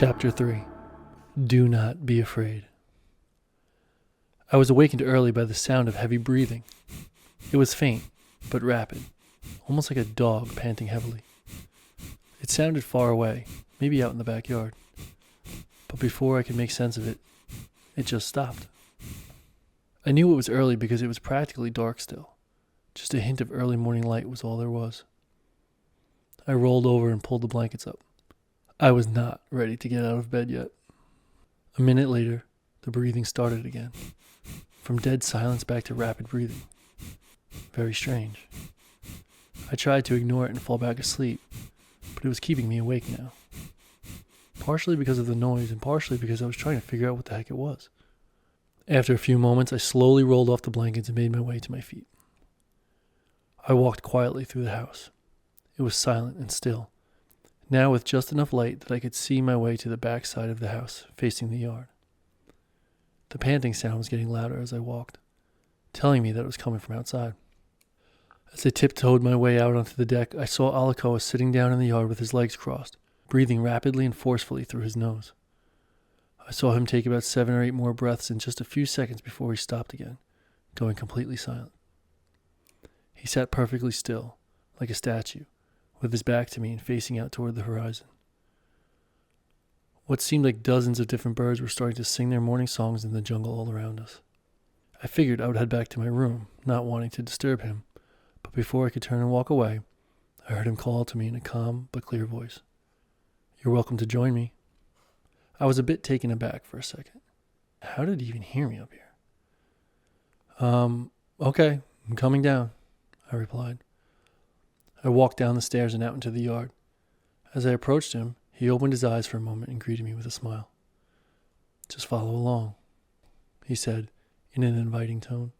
Chapter 3. Do not be afraid. I was awakened early by the sound of heavy breathing. It was faint, but rapid, almost like a dog panting heavily. It sounded far away, maybe out in the backyard. But before I could make sense of it, it just stopped. I knew it was early because it was practically dark still. Just a hint of early morning light was all there was. I rolled over and pulled the blankets up. I was not ready to get out of bed yet. A minute later, the breathing started again. From dead silence back to rapid breathing. Very strange. I tried to ignore it and fall back asleep, but it was keeping me awake now. Partially because of the noise and partially because I was trying to figure out what the heck it was. After a few moments, I slowly rolled off the blankets and made my way to my feet. I walked quietly through the house. It was silent and still, now with just enough light that I could see my way to the back side of the house, facing the yard. The panting sound was getting louder as I walked, telling me that it was coming from outside. As I tiptoed my way out onto the deck, I saw Alakoa sitting down in the yard with his legs crossed, breathing rapidly and forcefully through his nose. I saw him take about 7 or 8 more breaths in just a few seconds before he stopped again, going completely silent. He sat perfectly still, like a statue, with his back to me and facing out toward the horizon. What seemed like dozens of different birds were starting to sing their morning songs in the jungle all around us. I figured I would head back to my room, not wanting to disturb him, but before I could turn and walk away, I heard him call to me in a calm but clear voice. "You're welcome to join me." I was a bit taken aback for a second. How did he even hear me up here? Okay, I'm coming down," I replied. I walked down the stairs and out into the yard. As I approached him, he opened his eyes for a moment and greeted me with a smile. "Just follow along," he said in an inviting tone.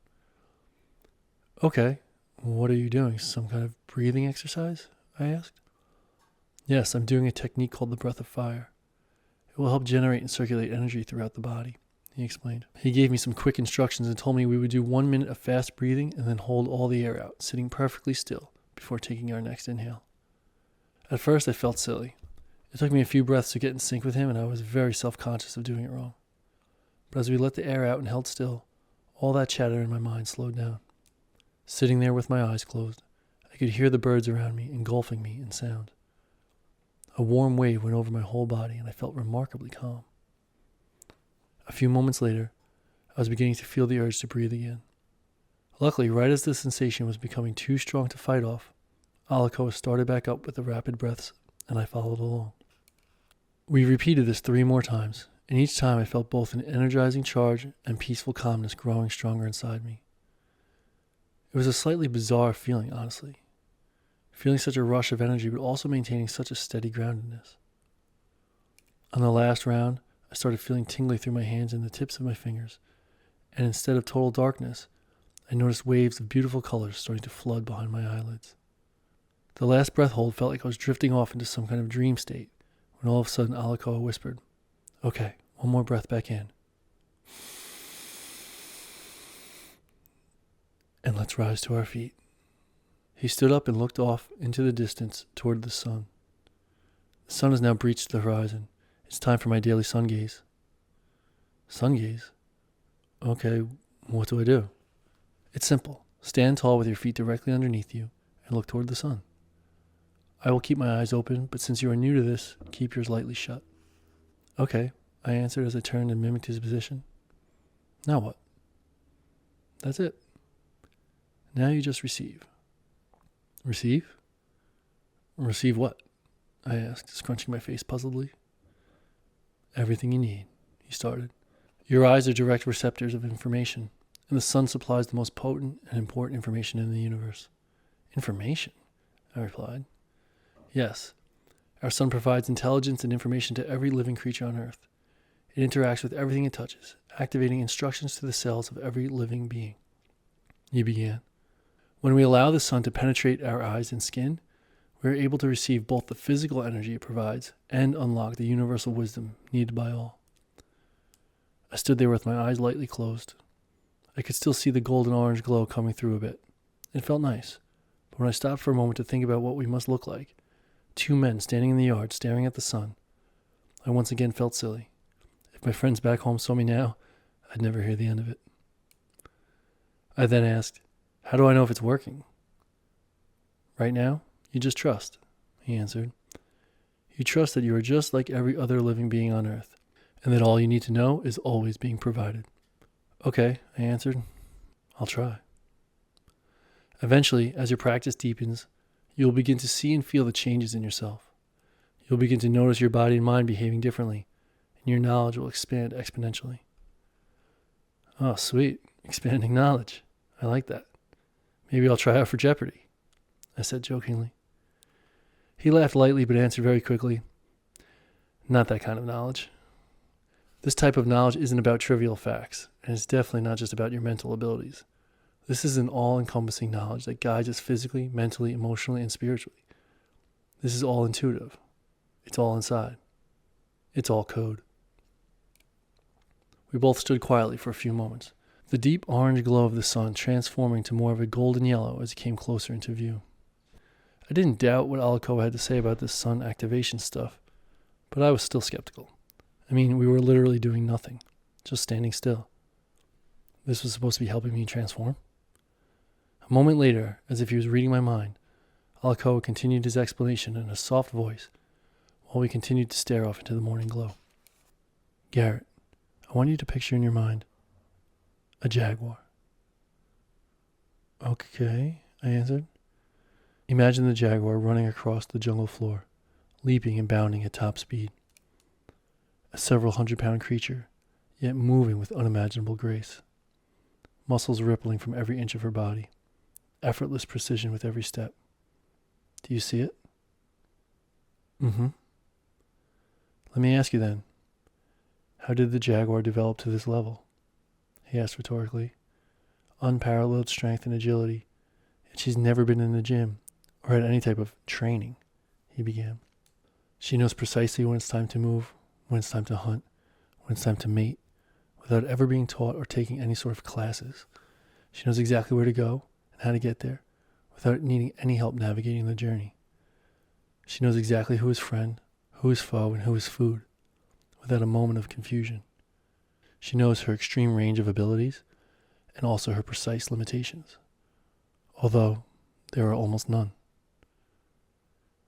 "Okay, what are you doing? Some kind of breathing exercise?" I asked. "Yes, I'm doing a technique called the breath of fire. It will help generate and circulate energy throughout the body," he explained. He gave me some quick instructions and told me we would do 1 minute of fast breathing and then hold all the air out, sitting perfectly still before taking our next inhale. At first, I felt silly. It took me a few breaths to get in sync with him, and I was very self-conscious of doing it wrong. But as we let the air out and held still, all that chatter in my mind slowed down. Sitting there with my eyes closed, I could hear the birds around me engulfing me in sound. A warm wave went over my whole body, and I felt remarkably calm. A few moments later, I was beginning to feel the urge to breathe again. Luckily, right as the sensation was becoming too strong to fight off, Alakoa started back up with the rapid breaths, and I followed along. We repeated this 3 more times, and each time I felt both an energizing charge and peaceful calmness growing stronger inside me. It was a slightly bizarre feeling, honestly. Feeling such a rush of energy, but also maintaining such a steady groundedness. On the last round, I started feeling tingly through my hands and the tips of my fingers, and instead of total darkness, I noticed waves of beautiful colors starting to flood behind my eyelids. The last breath hold felt like I was drifting off into some kind of dream state, when all of a sudden Alakoa whispered, "Okay, 1 more breath back in. And let's rise to our feet." He stood up and looked off into the distance toward the sun. The sun has now breached the horizon. It's time for my daily sun gaze. Sun gaze? Okay, what do I do? It's simple. Stand tall with your feet directly underneath you and look toward the sun. I will keep my eyes open, but since you are new to this, keep yours lightly shut. "Okay," I answered as I turned and mimicked his position. "Now what?" "That's it. Now you just receive." "Receive? Receive what?" I asked, scrunching my face puzzledly. "Everything you need," he started. "Your eyes are direct receptors of information, and the sun supplies the most potent and important information in the universe." "Information?" I replied. "Yes. Our sun provides intelligence and information to every living creature on Earth. It interacts with everything it touches, activating instructions to the cells of every living being." He began. "When we allow the sun to penetrate our eyes and skin, we are able to receive both the physical energy it provides and unlock the universal wisdom needed by all." I stood there with my eyes lightly closed. I could still see the golden orange glow coming through a bit. It felt nice, but when I stopped for a moment to think about what we must look like, 2 men standing in the yard staring at the sun, I once again felt silly. If my friends back home saw me now, I'd never hear the end of it. I then asked, how do I know if it's working? Right now, you just trust, he answered. You trust that you are just like every other living being on Earth, and that all you need to know is always being provided. Okay, I answered. I'll try. Eventually, as your practice deepens, you will begin to see and feel the changes in yourself. You'll begin to notice your body and mind behaving differently, and your knowledge will expand exponentially. Oh, sweet. Expanding knowledge. I like that. Maybe I'll try out for Jeopardy, I said jokingly. He laughed lightly but answered very quickly, not that kind of knowledge. This type of knowledge isn't about trivial facts, and it's definitely not just about your mental abilities. This is an all-encompassing knowledge that guides us physically, mentally, emotionally, and spiritually. This is all intuitive. It's all inside. It's all code. We both stood quietly for a few moments, the deep orange glow of the sun transforming to more of a golden yellow as it came closer into view. I didn't doubt what Alakoa had to say about this sun activation stuff, but I was still skeptical. I mean, we were literally doing nothing, just standing still. This was supposed to be helping me transform? A moment later, as if he was reading my mind, Alakoa continued his explanation in a soft voice while we continued to stare off into the morning glow. Garret, I want you to picture in your mind a jaguar. Okay, I answered. Imagine the jaguar running across the jungle floor, leaping and bounding at top speed. A several 100-pound creature, yet moving with unimaginable grace. Muscles rippling from every inch of her body. Effortless precision with every step. Do you see it? Mm-hmm. Let me ask you then, how did the jaguar develop to this level? He asked rhetorically. Unparalleled strength and agility, and she's never been in the gym or had any type of training, he began. She knows precisely when it's time to move, when it's time to hunt, when it's time to mate, without ever being taught or taking any sort of classes. She knows exactly where to go and how to get there, without needing any help navigating the journey. She knows exactly who is friend, who is foe, and who is food, without a moment of confusion. She knows her extreme range of abilities, and also her precise limitations, although there are almost none.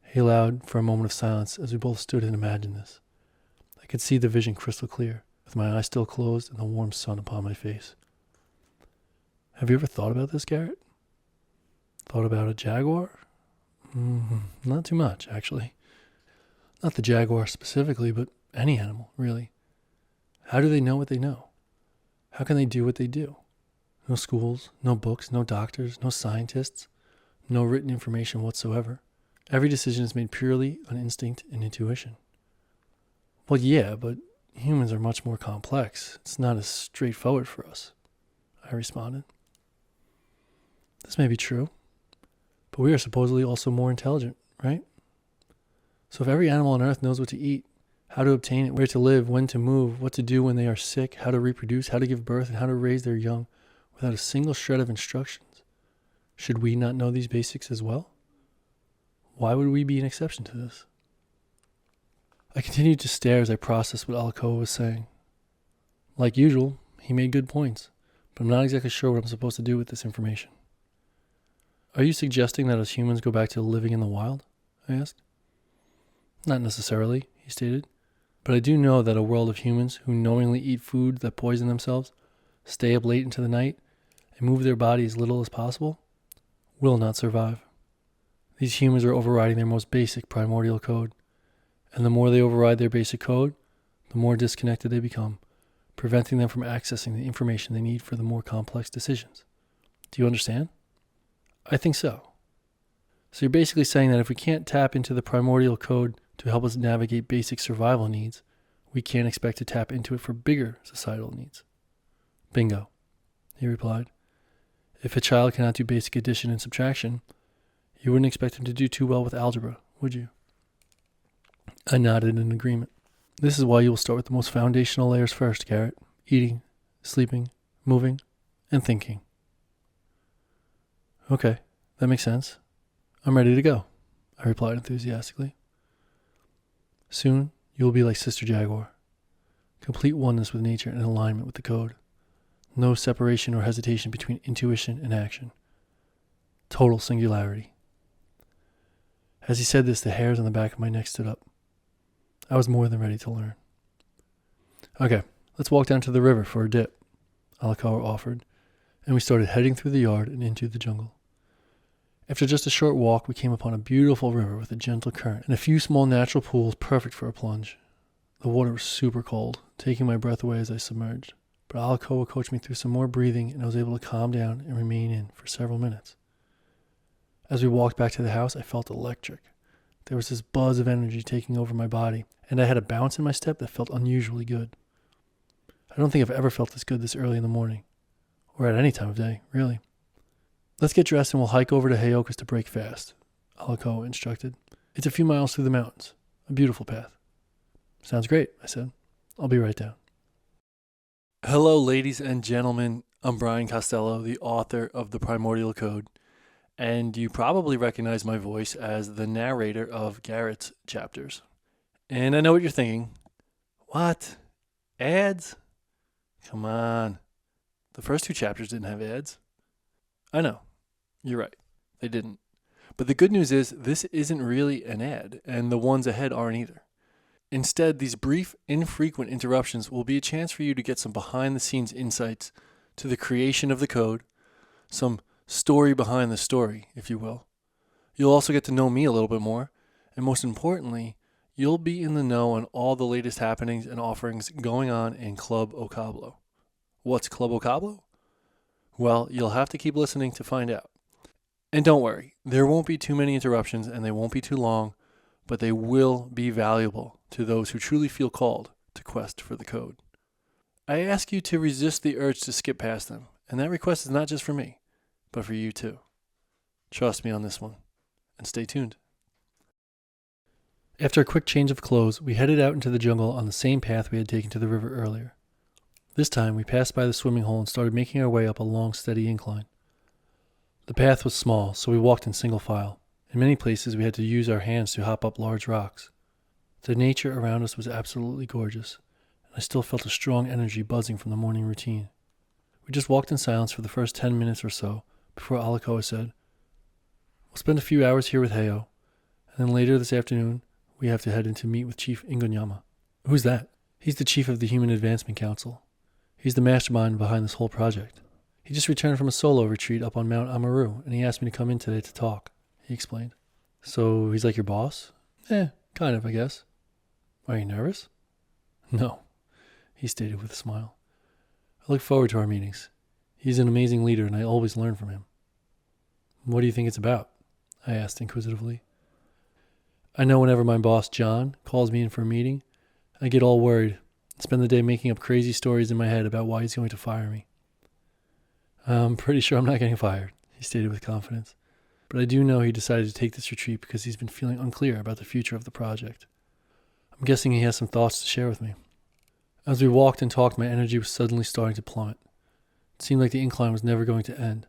He allowed for a moment of silence as we both stood and imagined this. I could see the vision crystal clear, with my eyes still closed and the warm sun upon my face. Have you ever thought about this, Garret? Thought about a jaguar? Not too much, actually. Not the jaguar specifically, but any animal, really. How do they know what they know? How can they do what they do? No schools, no books, no doctors, no scientists, no written information whatsoever. Every decision is made purely on instinct and intuition. Well, yeah, but humans are much more complex. It's not as straightforward for us, I responded. This may be true, but we are supposedly also more intelligent, right? So if every animal on Earth knows what to eat, how to obtain it, where to live, when to move, what to do when they are sick, how to reproduce, how to give birth, and how to raise their young without a single shred of instructions, should we not know these basics as well? Why would we be an exception to this? I continued to stare as I processed what Alakoa was saying. Like usual, he made good points, but I'm not exactly sure what I'm supposed to do with this information. Are you suggesting that as humans go back to living in the wild? I asked. Not necessarily, he stated, but I do know that a world of humans who knowingly eat food that poison themselves, stay up late into the night, and move their body as little as possible, will not survive. These humans are overriding their most basic primordial code, and the more they override their basic code, the more disconnected they become, preventing them from accessing the information they need for the more complex decisions. Do you understand? I think so. So you're basically saying that if we can't tap into the primordial code to help us navigate basic survival needs, we can't expect to tap into it for bigger societal needs. Bingo, he replied. If a child cannot do basic addition and subtraction, you wouldn't expect him to do too well with algebra, would you? I nodded in agreement. This is why you will start with the most foundational layers first, Garret. Eating, sleeping, moving, and thinking. Okay, that makes sense. I'm ready to go, I replied enthusiastically. Soon, You will be like Sister Jaguar. Complete oneness with nature and alignment with the code. No separation or hesitation between intuition and action. Total singularity. As he said this, the hairs on the back of my neck stood up. I was more than ready to learn. Okay, let's walk down to the river for a dip, Alakoa offered, and we started heading through the yard and into the jungle. After just a short walk, we came upon a beautiful river with a gentle current and a few small natural pools perfect for a plunge. The water was super cold, taking my breath away as I submerged, but Alakoa coached me through some more breathing and I was able to calm down and remain in for several minutes. As we walked back to the house, I felt electric. There was this buzz of energy taking over my body, and I had a bounce in my step that felt unusually good. I don't think I've ever felt this good this early in the morning, or at any time of day, really. Let's get dressed and we'll hike over to Heyokah to break fast, Alakoa instructed. It's a few miles through the mountains, a beautiful path. Sounds great, I said. I'll be right down. Hello, ladies and gentlemen. I'm Brian Costello, the author of the Primordial Code, and you probably recognize my voice as the narrator of Garret's chapters. And I know what you're thinking. What? Ads? Come on. The first 2 chapters didn't have ads. I know. You're right. They didn't. But the good news is this isn't really an ad, and the ones ahead aren't either. Instead, these brief, infrequent interruptions will be a chance for you to get some behind-the-scenes insights to the creation of the code, some story behind the story, if you will. You'll also get to know me a little bit more, and most importantly, you'll be in the know on all the latest happenings and offerings going on in Club Ocablo. What's Club Ocablo? Well, you'll have to keep listening to find out. And don't worry, there won't be too many interruptions and they won't be too long, but they will be valuable to those who truly feel called to quest for the code. I ask you to resist the urge to skip past them, and that request is not just for me, but for you too. Trust me on this one, and stay tuned. After a quick change of clothes, we headed out into the jungle on the same path we had taken to the river earlier. This time, we passed by the swimming hole and started making our way up a long, steady incline. The path was small, so we walked in single file. In many places, we had to use our hands to hop up large rocks. The nature around us was absolutely gorgeous, and I still felt a strong energy buzzing from the morning routine. We just walked in silence for the first 10 minutes or so before Alakoa said, "We'll spend a few hours here with Heyo, and then later this afternoon, we have to head in to meet with Chief Ingonyama." "Who's that?" "He's the chief of the Human Advancement Council. He's the mastermind behind this whole project. He just returned from a solo retreat up on Mount Amaru, and he asked me to come in today to talk," he explained. "So he's like your boss?" Kind of, I guess." "Are you nervous?" "No," he stated with a smile. "I look forward to our meetings. He's an amazing leader, and I always learn from him." "What do you think it's about?" I asked inquisitively. "I know whenever my boss, John, calls me in for a meeting, I get all worried and spend the day making up crazy stories in my head about why he's going to fire me." "I'm pretty sure I'm not getting fired," he stated with confidence. "But I do know he decided to take this retreat because he's been feeling unclear about the future of the project. I'm guessing he has some thoughts to share with me." As we walked and talked, my energy was suddenly starting to plummet. It seemed like the incline was never going to end,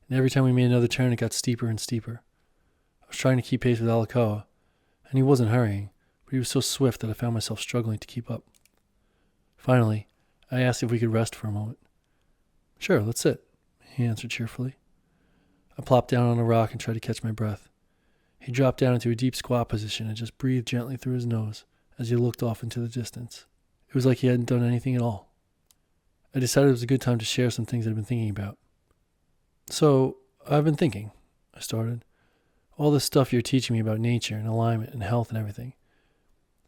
and every time we made another turn, it got steeper and steeper. I was trying to keep pace with Alakoa, and he wasn't hurrying, but he was so swift that I found myself struggling to keep up. Finally, I asked if we could rest for a moment. "Sure, let's sit," he answered cheerfully. I plopped down on a rock and tried to catch my breath. He dropped down into a deep squat position and just breathed gently through his nose as he looked off into the distance. It was like he hadn't done anything at all. I decided it was a good time to share some things I'd been thinking about. "So, I've been thinking," I started. "All this stuff you're teaching me about nature and alignment and health and everything.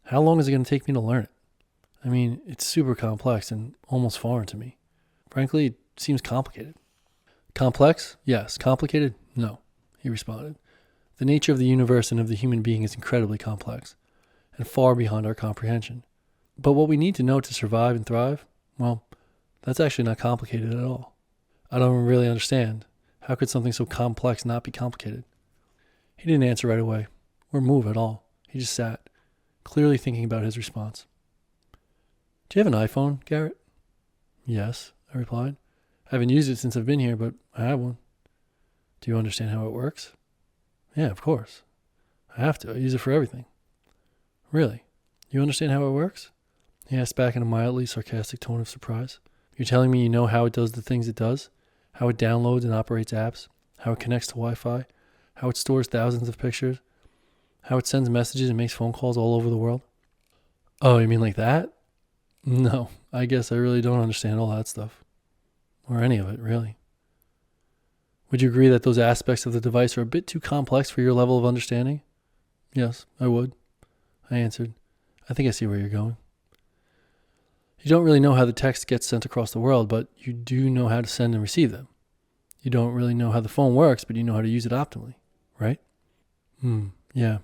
How long is it going to take me to learn it? I mean, it's super complex and almost foreign to me. Frankly, it seems complicated." "Complex? Yes. Complicated? No," he responded. "The nature of the universe and of the human being is incredibly complex and far beyond our comprehension. But what we need to know to survive and thrive, well, that's actually not complicated at all. I don't really understand. How could something so complex not be complicated?" He didn't answer right away, or move at all. He just sat, clearly thinking about his response. "Do you have an iPhone, Garret?" "Yes," I replied. "I haven't used it since I've been here, but I have one." "Do you understand how it works?" "Yeah, of course. I have to. I use it for everything." "Really? You understand how it works? He asked back in a mildly sarcastic tone of surprise. You're telling me you know how it does the things it does? How it downloads and operates apps? How it connects to Wi-Fi? How it stores thousands of pictures? How it sends messages and makes phone calls all over the world? Oh, you mean like that? No, I guess I really don't understand all that stuff. Or any of it, really. Would you agree that those aspects of the device are a bit too complex for your level of understanding? Yes, I would. I answered. I think I see where you're going. You don't really know how the text gets sent across the world, but you do know how to send and receive them. You don't really know how the phone works, but you know how to use it optimally, right? Yeah.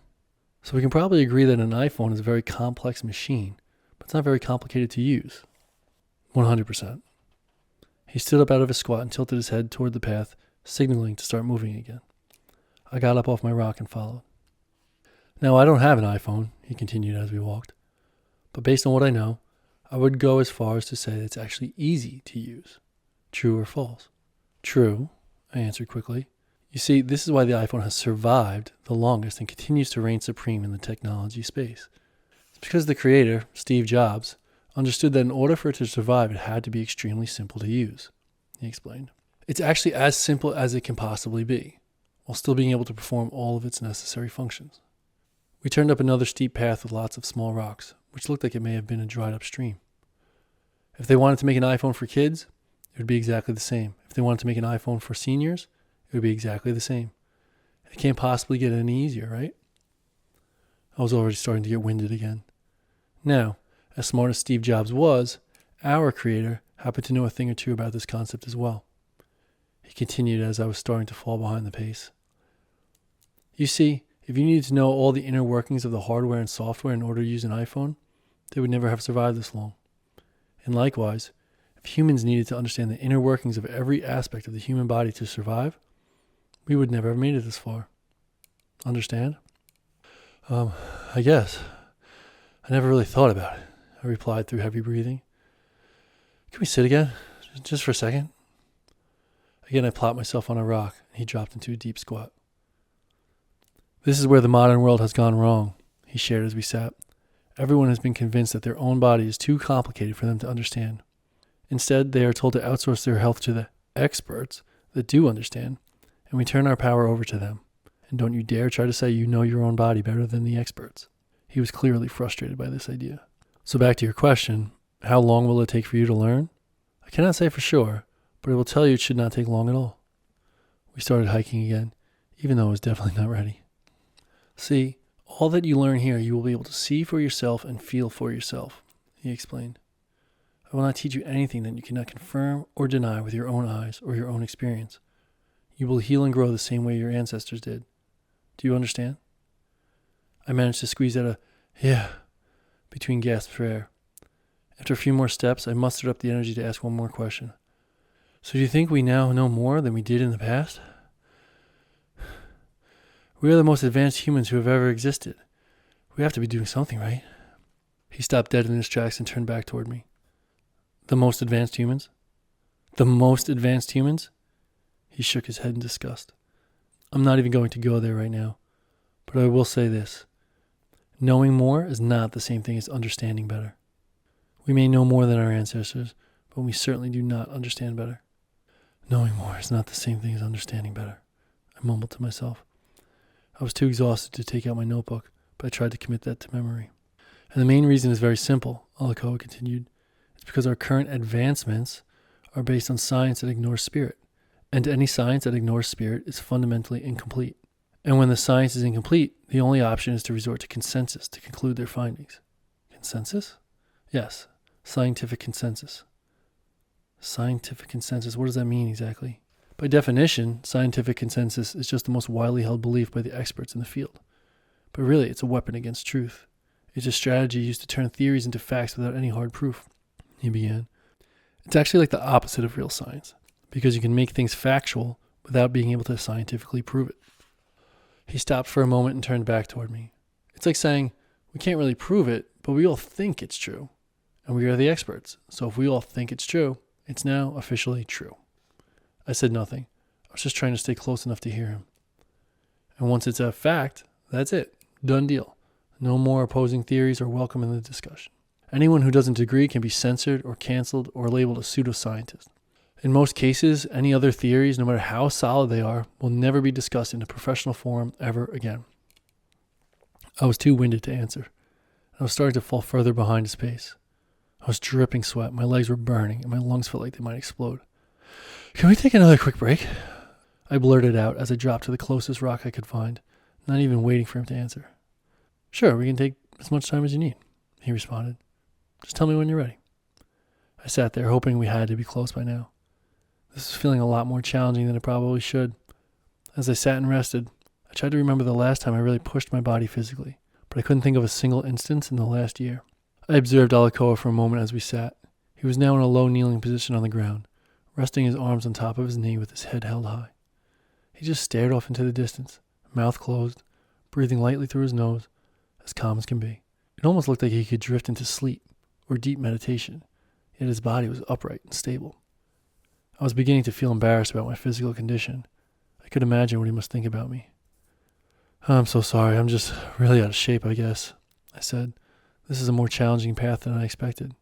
So we can probably agree that an iPhone is a very complex machine, but it's not very complicated to use. 100%. He stood up out of his squat and tilted his head toward the path, signaling to start moving again. I got up off my rock and followed. Now, I don't have an iPhone, he continued as we walked, but based on what I know, I would go as far as to say that it's actually easy to use. True or false? True, I answered quickly. You see, this is why the iPhone has survived the longest and continues to reign supreme in the technology space. It's because the creator, Steve Jobs, understood that in order for it to survive, it had to be extremely simple to use, he explained. It's actually as simple as it can possibly be, while still being able to perform all of its necessary functions. We turned up another steep path with lots of small rocks, which looked like it may have been a dried up stream. If they wanted to make an iPhone for kids, it would be exactly the same. If they wanted to make an iPhone for seniors, it would be exactly the same. It can't possibly get any easier, right? I was already starting to get winded again. Now, as smart as Steve Jobs was, our creator happened to know a thing or two about this concept as well. He continued as I was starting to fall behind the pace. You see, if you needed to know all the inner workings of the hardware and software in order to use an iPhone, they would never have survived this long. And likewise, if humans needed to understand the inner workings of every aspect of the human body to survive, we would never have made it this far. Understand? I guess. I never really thought about it, I replied through heavy breathing. Can we sit again? Just for a second? Again, I plopped myself on a rock, and he dropped into a deep squat. This is where the modern world has gone wrong, he shared as we sat. Everyone has been convinced that their own body is too complicated for them to understand. Instead, they are told to outsource their health to the experts that do understand, and we turn our power over to them. And don't you dare try to say you know your own body better than the experts. He was clearly frustrated by this idea. So back to your question, how long will it take for you to learn? I cannot say for sure, but I will tell you it should not take long at all. We started hiking again, even though I was definitely not ready. See, all that you learn here you will be able to see for yourself and feel for yourself, he explained. I will not teach you anything that you cannot confirm or deny with your own eyes or your own experience. You will heal and grow the same way your ancestors did. Do you understand? I managed to squeeze out a yeah between gasps for air. After a few more steps, I mustered up the energy to ask one more question. So do you think we now know more than we did in the past? We are the most advanced humans who have ever existed. We have to be doing something, right? He stopped dead in his tracks and turned back toward me. The most advanced humans? The most advanced humans? He shook his head in disgust. I'm not even going to go there right now, but I will say this. Knowing more is not the same thing as understanding better. We may know more than our ancestors, but we certainly do not understand better. Knowing more is not the same thing as understanding better, I mumbled to myself. I was too exhausted to take out my notebook, but I tried to commit that to memory. And the main reason is very simple, Alakoa continued. It's because our current advancements are based on science that ignores spirit. And any science that ignores spirit is fundamentally incomplete. And when the science is incomplete, the only option is to resort to consensus to conclude their findings. Consensus? Yes, scientific consensus. Scientific consensus, what does that mean exactly? By definition, scientific consensus is just the most widely held belief by the experts in the field. But really, it's a weapon against truth. It's a strategy used to turn theories into facts without any hard proof, he began. It's actually like the opposite of real science, because you can make things factual without being able to scientifically prove it. He stopped for a moment and turned back toward me. It's like saying, we can't really prove it, but we all think it's true. And we are the experts. So if we all think it's true, it's now officially true. I said nothing. I was just trying to stay close enough to hear him. And once it's a fact, that's it. Done deal. No more opposing theories are welcome in the discussion. Anyone who doesn't agree can be censored or canceled or labeled a pseudoscientist. In most cases, any other theories, no matter how solid they are, will never be discussed in a professional forum ever again. I was too winded to answer. I was starting to fall further behind his pace. I was dripping sweat, my legs were burning, and my lungs felt like they might explode. "Can we take another quick break?" I blurted out as I dropped to the closest rock I could find, not even waiting for him to answer. "Sure, we can take as much time as you need," he responded. "Just tell me when you're ready." I sat there hoping we had to be close by now. This was feeling a lot more challenging than it probably should. As I sat and rested, I tried to remember the last time I really pushed my body physically, but I couldn't think of a single instance in the last year. I observed Alakoa for a moment as we sat. He was now in a low kneeling position on the ground, resting his arms on top of his knee with his head held high. He just stared off into the distance, mouth closed, breathing lightly through his nose, as calm as can be. It almost looked like he could drift into sleep or deep meditation, yet his body was upright and stable. I was beginning to feel embarrassed about my physical condition. I could imagine what he must think about me. "I'm so sorry, I'm just really out of shape, I guess," I said. "This is a more challenging path than I expected."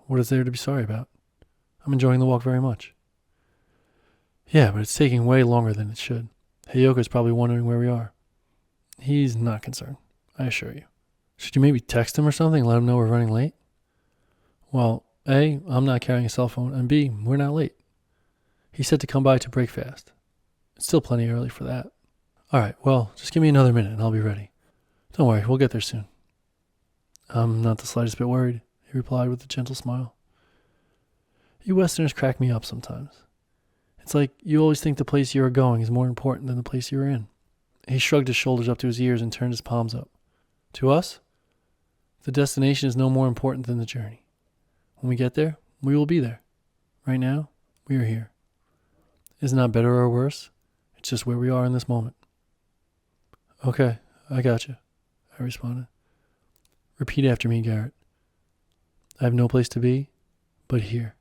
"What is there to be sorry about? I'm enjoying the walk very much." "Yeah, but it's taking way longer than it should. Heyokah is probably wondering where we are." "He's not concerned, I assure you." "Should you maybe text him or something and let him know we're running late?" "Well, A, I'm not carrying a cell phone, and B, we're not late. He said to come by to break fast. It's still plenty early for that." "All right, well, just give me another minute and I'll be ready." "Don't worry, we'll get there soon." "I'm not the slightest bit worried," he replied with a gentle smile. "You Westerners crack me up sometimes. It's like you always think the place you are going is more important than the place you are in." He shrugged his shoulders up to his ears and turned his palms up. "To us, the destination is no more important than the journey. When we get there, we will be there. Right now, we are here. It's not better or worse. It's just where we are in this moment." "Okay, I got you," I responded. "Repeat after me, Garret. I have no place to be but here."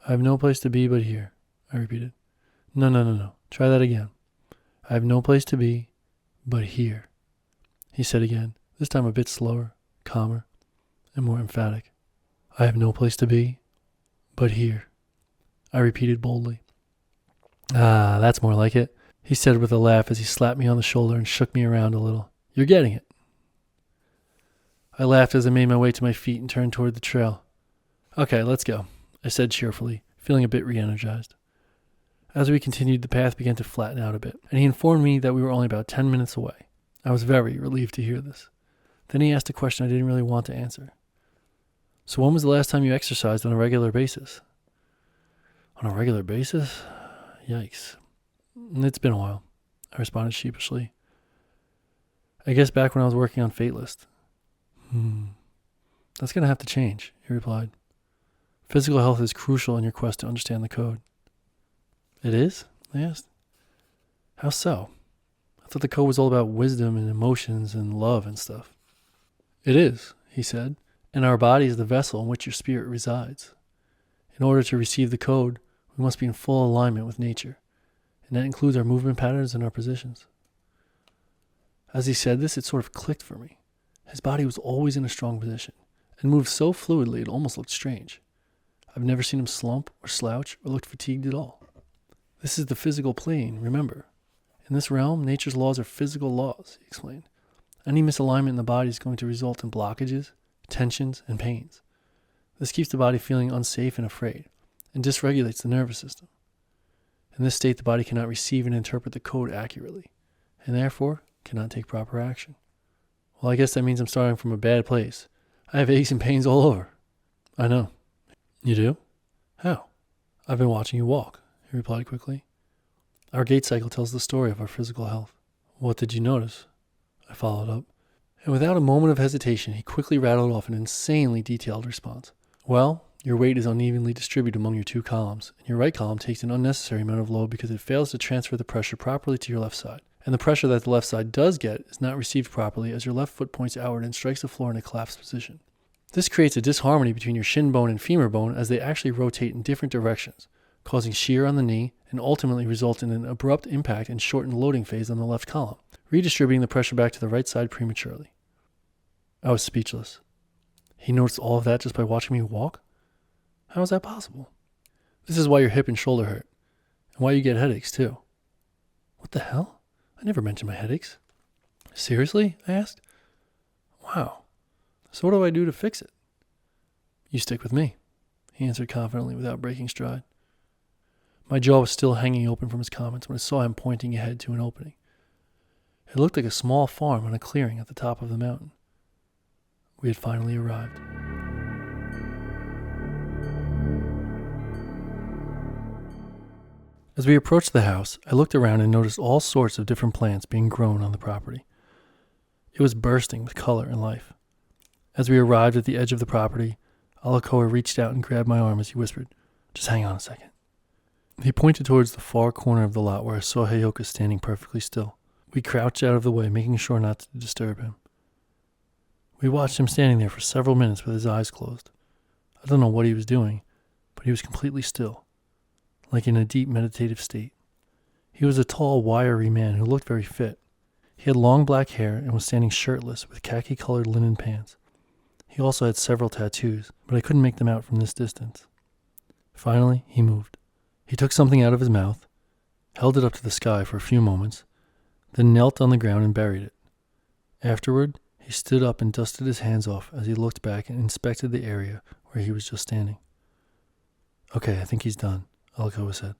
"I have no place to be but here," I repeated. No. Try that again. "I have no place to be but here," he said again, this time a bit slower, calmer, and more emphatic. "I have no place to be but here," I repeated boldly. "Ah, that's more like it," he said with a laugh as he slapped me on the shoulder and shook me around a little. "You're getting it." I laughed as I made my way to my feet and turned toward the trail. "Okay, let's go," I said cheerfully, feeling a bit re-energized. As we continued, the path began to flatten out a bit, and he informed me that we were only about 10 minutes away. I was very relieved to hear this. Then he asked a question I didn't really want to answer. "So when was the last time you exercised on a regular basis?" "On a regular basis? Yikes. It's been a while," I responded sheepishly. "I guess back when I was working on Fatelist." "That's going to have to change," he replied. "Physical health is crucial in your quest to understand the code." "It is?" I asked. "How so? I thought the code was all about wisdom and emotions and love and stuff." "It is," he said, "and our body is the vessel in which your spirit resides. In order to receive the code, we must be in full alignment with nature, and that includes our movement patterns and our positions." As he said this, it sort of clicked for me. His body was always in a strong position, and moved so fluidly it almost looked strange. I've never seen him slump or slouch or looked fatigued at all. "This is the physical plane, remember. In this realm, nature's laws are physical laws," he explained. "Any misalignment in the body is going to result in blockages, tensions, and pains. This keeps the body feeling unsafe and afraid, and dysregulates the nervous system. In this state, the body cannot receive and interpret the code accurately, and therefore cannot take proper action." "Well, I guess that means I'm starting from a bad place. I have aches and pains all over." "I know." "You do? How?" "I've been watching you walk," he replied quickly. "Our gait cycle tells the story of our physical health." "What did you notice?" I followed up. And without a moment of hesitation, he quickly rattled off an insanely detailed response. "Well, your weight is unevenly distributed among your two columns, and your right column takes an unnecessary amount of load because it fails to transfer the pressure properly to your left side. And the pressure that the left side does get is not received properly as your left foot points outward and strikes the floor in a collapsed position. This creates a disharmony between your shin bone and femur bone as they actually rotate in different directions, causing shear on the knee and ultimately result in an abrupt impact and shortened loading phase on the left column, redistributing the pressure back to the right side prematurely. I was speechless. He noticed all of that just by watching me walk? How is that possible? This is why your hip and shoulder hurt, and why you get headaches too. What the hell? I never mentioned my headaches. Seriously? I asked. Wow. So what do I do to fix it? You stick with me, he answered confidently without breaking stride. My jaw was still hanging open from his comments when I saw him pointing ahead to an opening. It looked like a small farm on a clearing at the top of the mountain. We had finally arrived. As we approached the house, I looked around and noticed all sorts of different plants being grown on the property. It was bursting with color and life. As we arrived at the edge of the property, Alakoa reached out and grabbed my arm as he whispered, "Just hang on a second." He pointed towards the far corner of the lot where I saw Heyokah standing perfectly still. We crouched out of the way, making sure not to disturb him. We watched him standing there for several minutes with his eyes closed. I don't know what he was doing, but he was completely still, like in a deep meditative state. He was a tall, wiry man who looked very fit. He had long black hair and was standing shirtless with khaki-colored linen pants. He also had several tattoos, but I couldn't make them out from this distance. Finally, he moved. He took something out of his mouth, held it up to the sky for a few moments, then knelt on the ground and buried it. Afterward, he stood up and dusted his hands off as he looked back and inspected the area where he was just standing. "Okay, I think he's done," Alakoa said.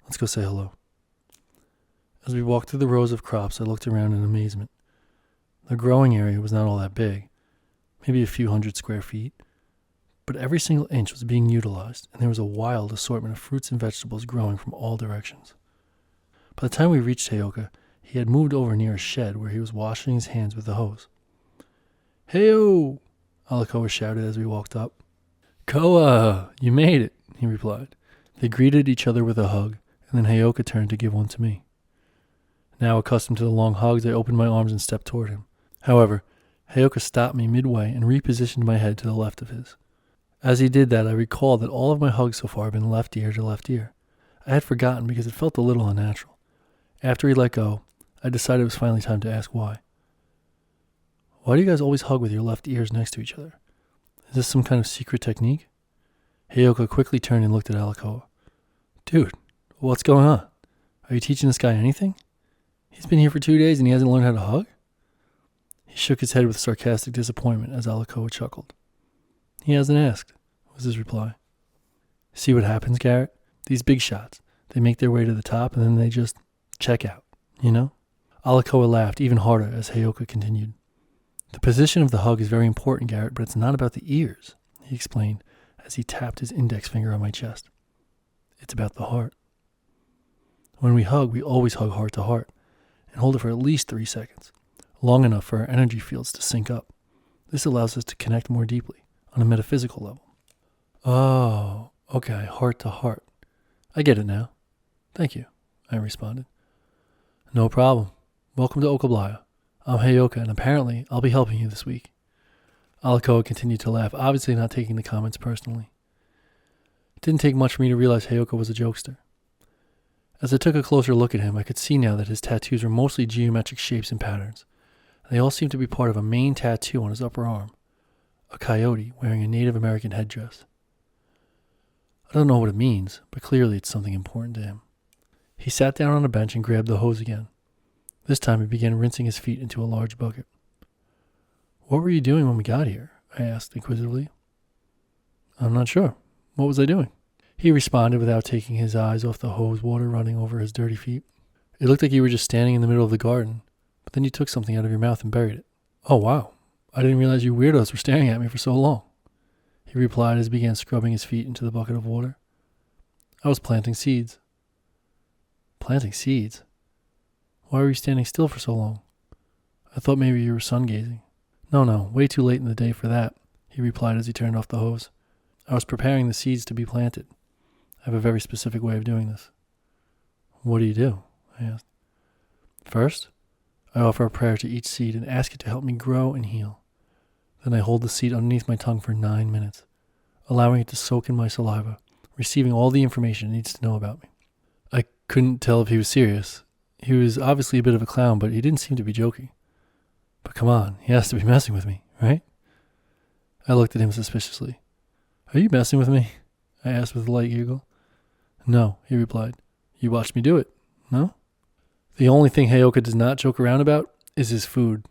"Let's go say hello." As we walked through the rows of crops, I looked around in amazement. The growing area was not all that big, maybe a few hundred square feet, but every single inch was being utilized, and there was a wild assortment of fruits and vegetables growing from all directions. By the time we reached Heyokah, he had moved over near a shed where he was washing his hands with the hose. "Heyo!" Alakoa shouted as we walked up. "Koa, you made it," he replied. They greeted each other with a hug, and then Heyokah turned to give one to me. Now accustomed to the long hugs, I opened my arms and stepped toward him. However, Heyokah stopped me midway and repositioned my head to the left of his. As he did that, I recalled that all of my hugs so far had been left ear to left ear. I had forgotten because it felt a little unnatural. After he let go, I decided it was finally time to ask why. "Why do you guys always hug with your left ears next to each other? Is this some kind of secret technique?" Heyokah quickly turned and looked at Alakoa. "Dude, what's going on? Are you teaching this guy anything? He's been here for 2 days and he hasn't learned how to hug?" He shook his head with sarcastic disappointment as Alakoa chuckled. "He hasn't asked," was his reply. "See what happens, Garret? These big shots, they make their way to the top and then they just check out, you know?" Alakoa laughed even harder as Heyokah continued. "The position of the hug is very important, Garret, but it's not about the ears," he explained as he tapped his index finger on my chest. "It's about the heart. When we hug, we always hug heart to heart and hold it for at least 3 seconds, long enough for our energy fields to sync up. This allows us to connect more deeply on a metaphysical level." "Oh, okay, heart to heart. I get it now. Thank you," I responded. "No problem. Welcome to Okablaya. I'm Heyokah, and apparently I'll be helping you this week." Alakoa continued to laugh, obviously not taking the comments personally. It didn't take much for me to realize Heyokah was a jokester. As I took a closer look at him, I could see now that his tattoos were mostly geometric shapes and patterns, and they all seemed to be part of a main tattoo on his upper arm, a coyote wearing a Native American headdress. I don't know what it means, but clearly it's something important to him. He sat down on a bench and grabbed the hose again. This time he began rinsing his feet into a large bucket. "What were you doing when we got here?" I asked inquisitively. "I'm not sure. What was I doing?" He responded without taking his eyes off the hose water running over his dirty feet. "It looked like you were just standing in the middle of the garden, but then you took something out of your mouth and buried it." "Oh, wow. I didn't realize you weirdos were staring at me for so long," he replied as he began scrubbing his feet into the bucket of water. "I was planting seeds." "Planting seeds? Why were you standing still for so long? I thought maybe you were sun gazing." No, way too late in the day for that," he replied as he turned off the hose. "I was preparing the seeds to be planted. I have a very specific way of doing this." "What do you do?" I asked. "First, I offer a prayer to each seed and ask it to help me grow and heal. Then I hold the seed underneath my tongue for 9 minutes, allowing it to soak in my saliva, receiving all the information it needs to know about me." I couldn't tell if he was serious. He was obviously a bit of a clown, but he didn't seem to be joking. "But come on, he has to be messing with me," right? I looked at him suspiciously. Are you messing with me? I asked with a light giggle. No, he replied. You watched me do it, no? The only thing Heyokah does not joke around about is his food,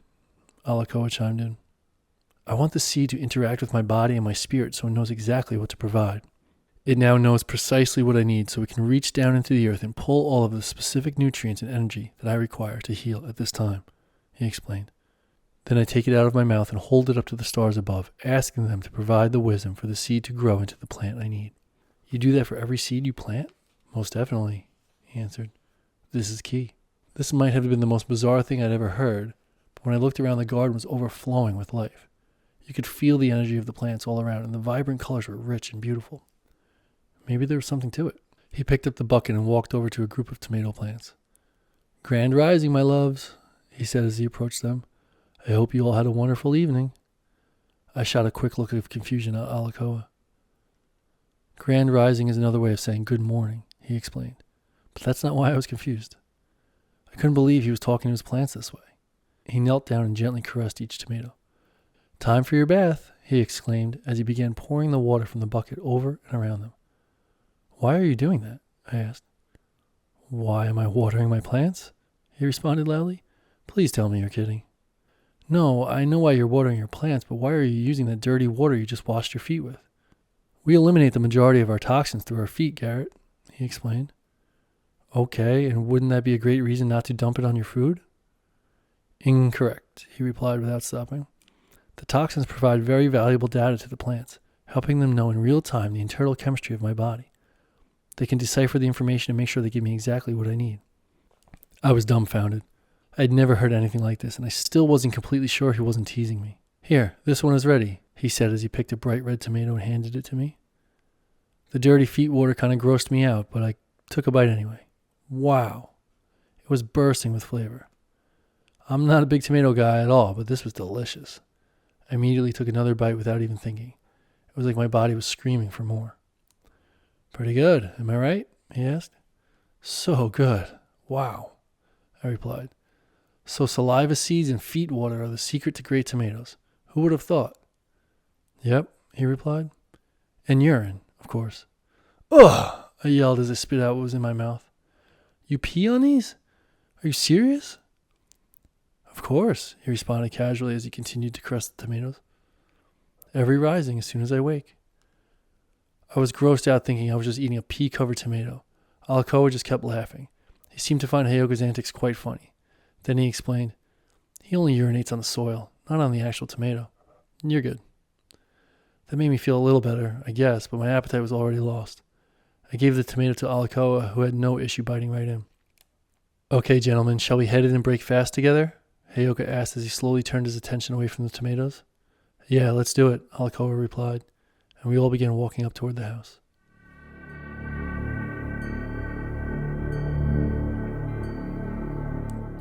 Alakoa chimed in. I want the seed to interact with my body and my spirit so it knows exactly what to provide. It now knows precisely what I need so it can reach down into the earth and pull all of the specific nutrients and energy that I require to heal at this time, he explained. Then I take it out of my mouth and hold it up to the stars above, asking them to provide the wisdom for the seed to grow into the plant I need. You do that for every seed you plant? Most definitely, he answered. This is key. This might have been the most bizarre thing I'd ever heard, but when I looked around, the garden was overflowing with life. You could feel the energy of the plants all around, and the vibrant colors were rich and beautiful. Maybe there was something to it. He picked up the bucket and walked over to a group of tomato plants. Grand rising, my loves, he said as he approached them. I hope you all had a wonderful evening. I shot a quick look of confusion at Alakoa. Grand rising is another way of saying good morning, he explained. But that's not why I was confused. I couldn't believe he was talking to his plants this way. He knelt down and gently caressed each tomato. Time for your bath, he exclaimed as he began pouring the water from the bucket over and around them. Why are you doing that? I asked. Why am I watering my plants? He responded loudly. Please tell me you're kidding. No, I know why you're watering your plants, but why are you using that dirty water you just washed your feet with? We eliminate the majority of our toxins through our feet, Garret, he explained. Okay, and wouldn't that be a great reason not to dump it on your food? Incorrect, he replied without stopping. The toxins provide very valuable data to the plants, helping them know in real time the internal chemistry of my body. They can decipher the information and make sure they give me exactly what I need. I was dumbfounded. I had never heard anything like this, and I still wasn't completely sure he wasn't teasing me. Here, this one is ready, he said as he picked a bright red tomato and handed it to me. The dirty feet water kind of grossed me out, but I took a bite anyway. Wow. It was bursting with flavor. I'm not a big tomato guy at all, but this was delicious. I immediately took another bite without even thinking. It was like my body was screaming for more. Pretty good, am I right? He asked. So good. Wow, I replied. So saliva seeds and feet water are the secret to great tomatoes. Who would have thought? Yep, he replied. And urine, of course. Ugh! I yelled as I spit out what was in my mouth. You pee on these? Are you serious? Of course, he responded casually as he continued to caress the tomatoes. Every rising as soon as I wake. I was grossed out thinking I was just eating a pea-covered tomato. Alakoa just kept laughing. He seemed to find Heyokah's antics quite funny. Then he explained, he only urinates on the soil, not on the actual tomato. You're good. That made me feel a little better, I guess, but my appetite was already lost. I gave the tomato to Alakoa, who had no issue biting right in. Okay, gentlemen, shall we head in and break fast together? Heyokah asked as he slowly turned his attention away from the tomatoes. Yeah, let's do it, Alakoa replied, and we all began walking up toward the house.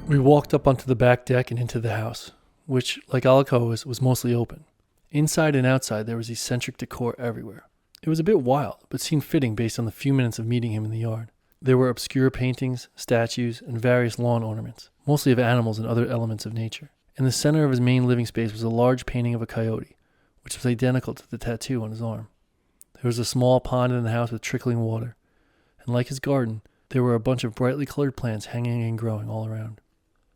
We walked up onto the back deck and into the house, which, like Alakoa's, was mostly open. Inside and outside, there was eccentric decor everywhere. It was a bit wild, but seemed fitting based on the few minutes of meeting him in the yard. There were obscure paintings, statues, and various lawn ornaments, mostly of animals and other elements of nature. In the center of his main living space was a large painting of a coyote, which was identical to the tattoo on his arm. There was a small pond in the house with trickling water, and like his garden, there were a bunch of brightly colored plants hanging and growing all around.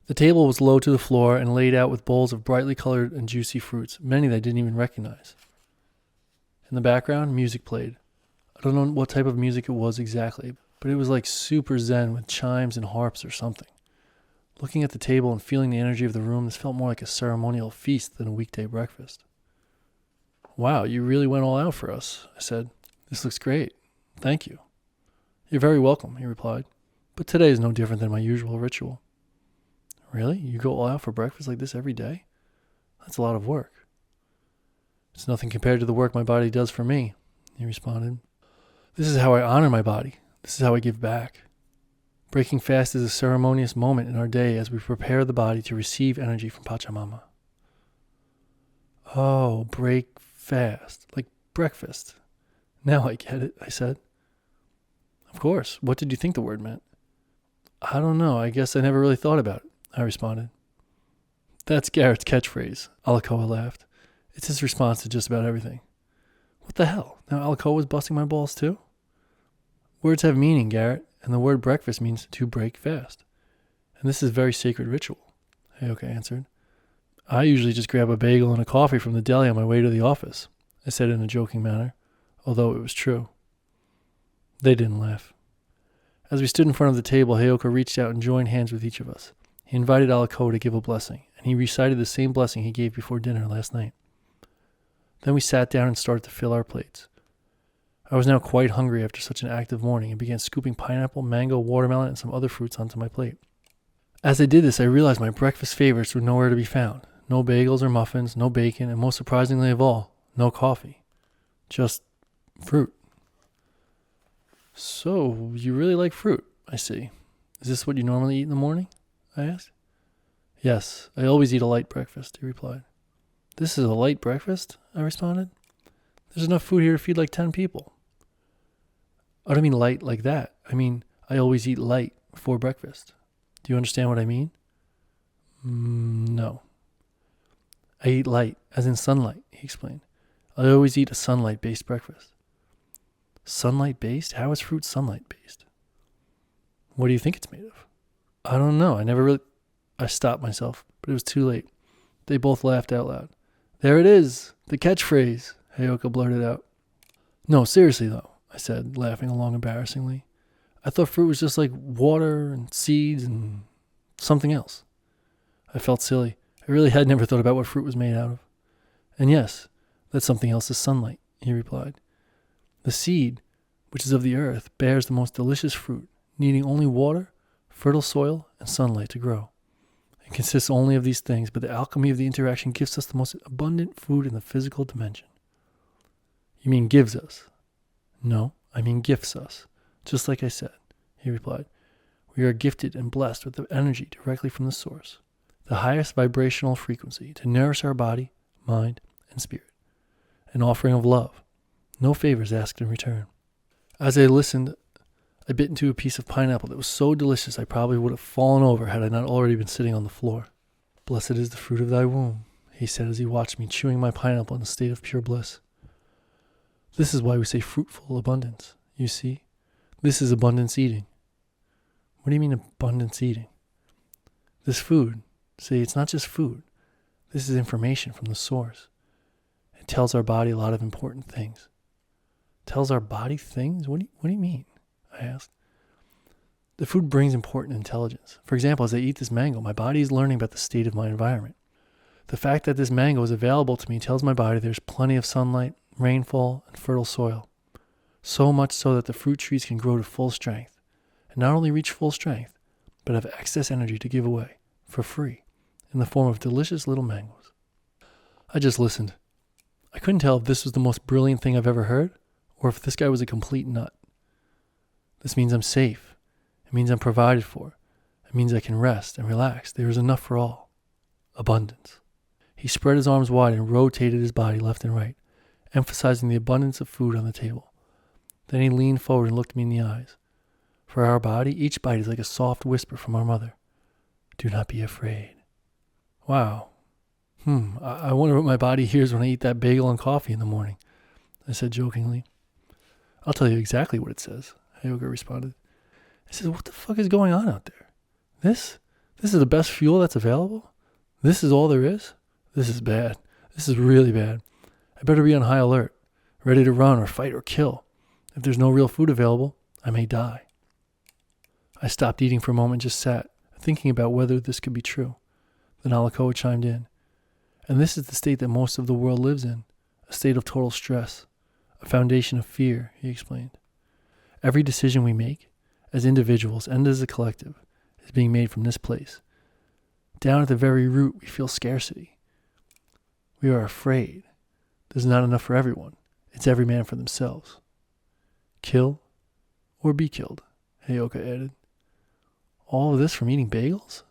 The table was low to the floor and laid out with bowls of brightly colored and juicy fruits, many that I didn't even recognize. In the background, music played. I don't know what type of music it was exactly, but it was like super zen with chimes and harps or something. Looking at the table and feeling the energy of the room, this felt more like a ceremonial feast than a weekday breakfast. Wow, you really went all out for us, I said. This looks great. Thank you. You're very welcome, he replied. But today is no different than my usual ritual. Really? You go all out for breakfast like this every day? That's a lot of work. It's nothing compared to the work my body does for me, he responded. This is how I honor my body. This is how I give back. Breaking fast is a ceremonious moment in our day as we prepare the body to receive energy from Pachamama. Oh, break fast. Like breakfast. Now I get it, I said. Of course. What did you think the word meant? I don't know. I guess I never really thought about it, I responded. That's Garrett's catchphrase, Alakoa laughed. It's his response to just about everything. What the hell? Now Alakoa was busting my balls too? Words have meaning, Garret, and the word breakfast means to break fast. And this is a very sacred ritual, Heyokah answered. I usually just grab a bagel and a coffee from the deli on my way to the office, I said in a joking manner, although it was true. They didn't laugh. As we stood in front of the table, Heyokah reached out and joined hands with each of us. He invited Alakoa to give a blessing, and he recited the same blessing he gave before dinner last night. Then we sat down and started to fill our plates. I was now quite hungry after such an active morning and began scooping pineapple, mango, watermelon, and some other fruits onto my plate. As I did this, I realized my breakfast favorites were nowhere to be found. No bagels or muffins, no bacon, and most surprisingly of all, no coffee. Just fruit. So, you really like fruit, I see. Is this what you normally eat in the morning? I asked. Yes, I always eat a light breakfast, he replied. This is a light breakfast? I responded. There's enough food here to feed like 10 people. I don't mean light like that. I mean, I always eat light before breakfast. Do you understand what I mean? No. I eat light, as in sunlight, he explained. I always eat a sunlight-based breakfast. Sunlight-based? How is fruit sunlight-based? What do you think it's made of? I don't know. I stopped myself, but it was too late. They both laughed out loud. There it is, the catchphrase, Heyokah blurted out. No, seriously though, I said, laughing along embarrassingly. I thought fruit was just like water and seeds and something else. I felt silly. I really had never thought about what fruit was made out of. And yes, that something else is sunlight, he replied. The seed, which is of the earth, bears the most delicious fruit, needing only water, fertile soil, and sunlight to grow. It consists only of these things, but the alchemy of the interaction gives us the most abundant food in the physical dimension. You mean gives us? No, I mean gifts us. Just like I said, he replied. We are gifted and blessed with the energy directly from the source, the highest vibrational frequency to nourish our body, mind, and spirit. An offering of love. No favors asked in return. As I listened, I bit into a piece of pineapple that was so delicious I probably would have fallen over had I not already been sitting on the floor. Blessed is the fruit of thy womb, he said as he watched me chewing my pineapple in a state of pure bliss. This is why we say fruitful abundance, you see? This is abundance eating. What do you mean abundance eating? This food, see, it's not just food. This is information from the source. It tells our body a lot of important things. Tells our body things? What do you mean? I asked. The food brings important intelligence. For example, as I eat this mango, my body is learning about the state of my environment. The fact that this mango is available to me tells my body there's plenty of sunlight, rainfall, and fertile soil. So much so that the fruit trees can grow to full strength, and not only reach full strength, but have excess energy to give away, for free, in the form of delicious little mangoes. I just listened. I couldn't tell if this was the most brilliant thing I've ever heard, or if this guy was a complete nut. This means I'm safe. It means I'm provided for. It means I can rest and relax. There is enough for all. Abundance. He spread his arms wide and rotated his body left and right, emphasizing the abundance of food on the table. Then he leaned forward and looked me in the eyes. For our body, each bite is like a soft whisper from our mother. Do not be afraid. Wow. I wonder what my body hears when I eat that bagel and coffee in the morning, I said jokingly. I'll tell you exactly what it says, Heyokah responded. It says, what the fuck is going on out there? This is the best fuel that's available? This is all there is? This is bad. This is really bad. I better be on high alert, ready to run or fight or kill. If there's no real food available, I may die. I stopped eating for a moment and just sat, thinking about whether this could be true. Then Alakoa chimed in. And this is the state that most of the world lives in, a state of total stress, a foundation of fear, he explained. Every decision we make, as individuals and as a collective, is being made from this place. Down at the very root, we feel scarcity. We are afraid. There's not enough for everyone. It's every man for themselves. Kill or be killed, Heyokah added. All of this from eating bagels?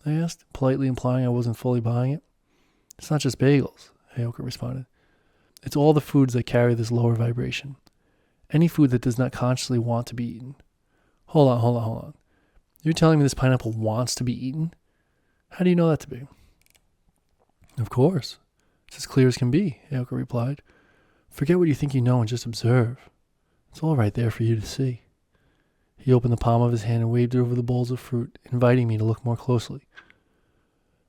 I asked, politely implying I wasn't fully buying it. It's not just bagels, Heyokah responded. It's all the foods that carry this lower vibration. Any food that does not consciously want to be eaten. Hold on. You're telling me this pineapple wants to be eaten? How do you know that to be? Of course. It's as clear as can be, Heyokah replied. Forget what you think you know and just observe. It's all right there for you to see. He opened the palm of his hand and waved it over the bowls of fruit, inviting me to look more closely.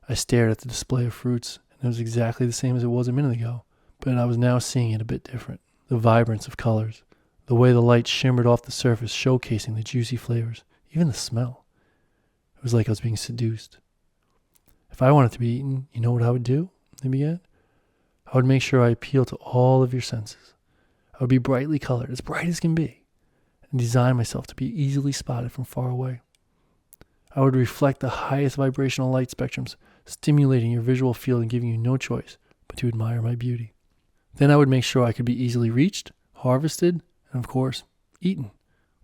I stared at the display of fruits, and it was exactly the same as it was a minute ago, but I was now seeing it a bit different. The vibrance of colors, the way the light shimmered off the surface, showcasing the juicy flavors, even the smell. It was like I was being seduced. If I wanted to be eaten, you know what I would do? They began. I would make sure I appeal to all of your senses. I would be brightly colored, as bright as can be, and design myself to be easily spotted from far away. I would reflect the highest vibrational light spectrums, stimulating your visual field and giving you no choice but to admire my beauty. Then I would make sure I could be easily reached, harvested, and of course, eaten,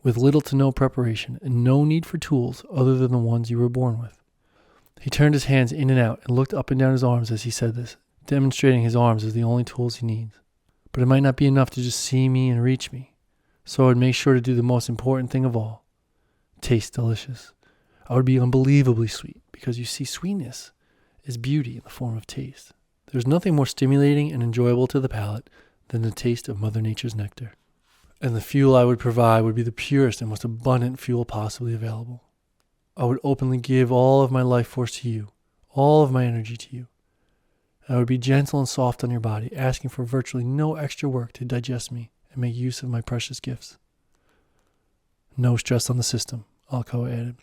with little to no preparation and no need for tools other than the ones you were born with. He turned his hands in and out and looked up and down his arms as he said this, demonstrating his arms as the only tools he needs. But it might not be enough to just see me and reach me, so I would make sure to do the most important thing of all, taste delicious. I would be unbelievably sweet, because you see, sweetness is beauty in the form of taste. There's nothing more stimulating and enjoyable to the palate than the taste of Mother Nature's nectar. And the fuel I would provide would be the purest and most abundant fuel possibly available. I would openly give all of my life force to you, all of my energy to you. I would be gentle and soft on your body, asking for virtually no extra work to digest me and make use of my precious gifts. No stress on the system, Alakoa added.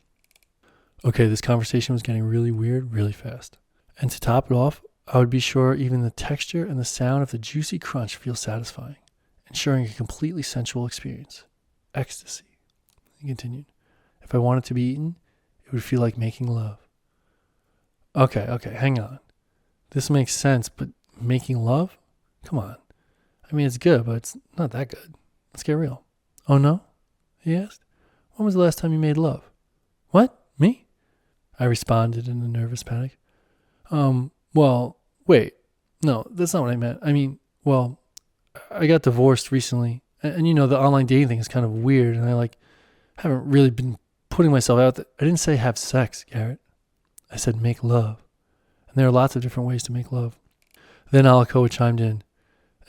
Okay, this conversation was getting really weird really fast. And to top it off, I would be sure even the texture and the sound of the juicy crunch feel satisfying, ensuring a completely sensual experience. Ecstasy. He continued. If I wanted to be eaten, it would feel like making love. Okay, hang on. This makes sense, but making love? Come on. I mean, it's good, but it's not that good. Let's get real. Oh, no? He asked. When was the last time you made love? What? Me? I responded in a nervous panic. Well, wait. No, that's not what I meant. I mean, well, I got divorced recently. And you know, the online dating thing is kind of weird. And I haven't really been putting myself out there. I didn't say have sex, Garret. I said make love. And there are lots of different ways to make love. Then Alakoa chimed in.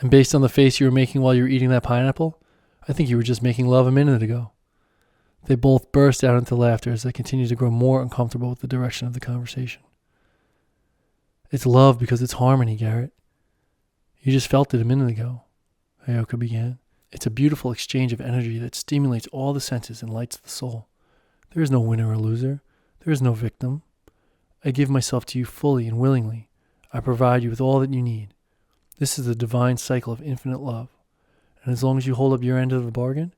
And based on the face you were making while you were eating that pineapple, I think you were just making love a minute ago. They both burst out into laughter as I continued to grow more uncomfortable with the direction of the conversation. It's love because it's harmony, Garret. You just felt it a minute ago, Heyokah began. It's a beautiful exchange of energy that stimulates all the senses and lights the soul. There is no winner or loser. There is no victim. I give myself to you fully and willingly. I provide you with all that you need. This is the divine cycle of infinite love. And as long as you hold up your end of the bargain,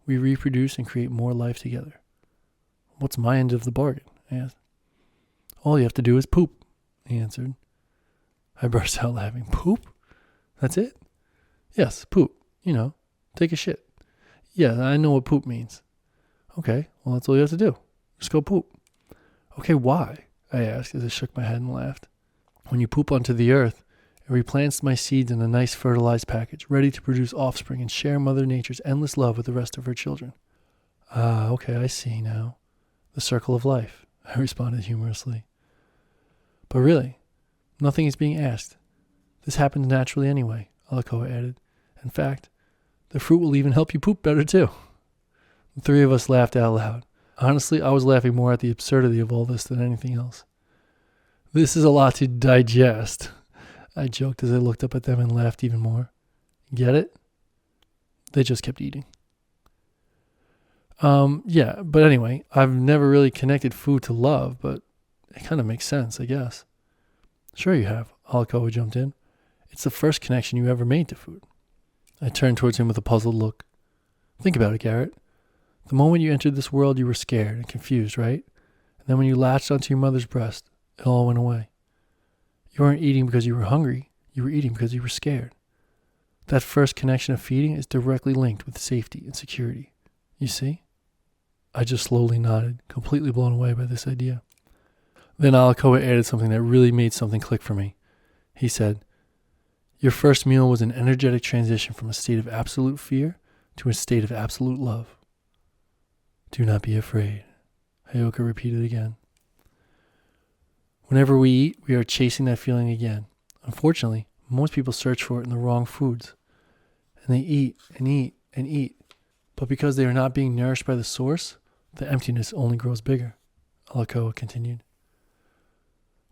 we reproduce and create more life together. What's my end of the bargain? I asked. All you have to do is poop, he answered. I burst out laughing. Poop? That's it? Yes, poop. You know, take a shit. Yeah, I know what poop means. Okay, well, that's all you have to do. Just go poop. Okay, why? I asked as I shook my head and laughed. When you poop onto the earth, it replants my seeds in a nice fertilized package, ready to produce offspring and share Mother Nature's endless love with the rest of her children. Ah, okay, I see now. The circle of life, I responded humorously. But really, nothing is being asked. This happens naturally anyway, Alakoa added. In fact, the fruit will even help you poop better too. The three of us laughed out loud. Honestly, I was laughing more at the absurdity of all this than anything else. This is a lot to digest, I joked as I looked up at them and laughed even more. Get it? They just kept eating. Yeah, but anyway, I've never really connected food to love, but it kind of makes sense, I guess. Sure you have, Alakoa jumped in. It's the first connection you ever made to food. I turned towards him with a puzzled look. Think about it, Garret. The moment you entered this world, you were scared and confused, right? And then when you latched onto your mother's breast, it all went away. You weren't eating because you were hungry. You were eating because you were scared. That first connection of feeding is directly linked with safety and security. You see? I just slowly nodded, completely blown away by this idea. Then Alakoa added something that really made something click for me. He said, your first meal was an energetic transition from a state of absolute fear to a state of absolute love. Do not be afraid, Heyokah repeated again. Whenever we eat, we are chasing that feeling again. Unfortunately, Most people search for it in the wrong foods, and they eat and eat and eat. But because they are not being nourished by the source, the emptiness only grows bigger, Alakoa continued.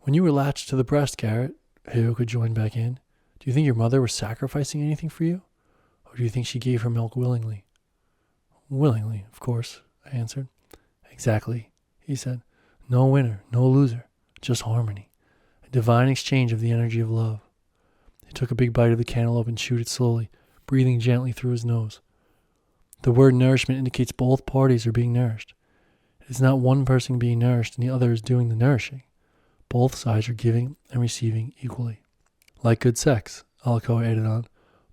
When you were latched to the breast, Garret, Heyokah joined back in, do you think your mother was sacrificing anything for you? Or do you think she gave her milk willingly? Willingly, of course, I answered. Exactly, he said. No winner, no loser, just harmony. A divine exchange of the energy of love. He took a big bite of the cantaloupe and chewed it slowly, breathing gently through his nose. The word nourishment indicates both parties are being nourished. It is not one person being nourished and the other is doing the nourishing. Both sides are giving and receiving equally. Like good sex, Alakoa added on,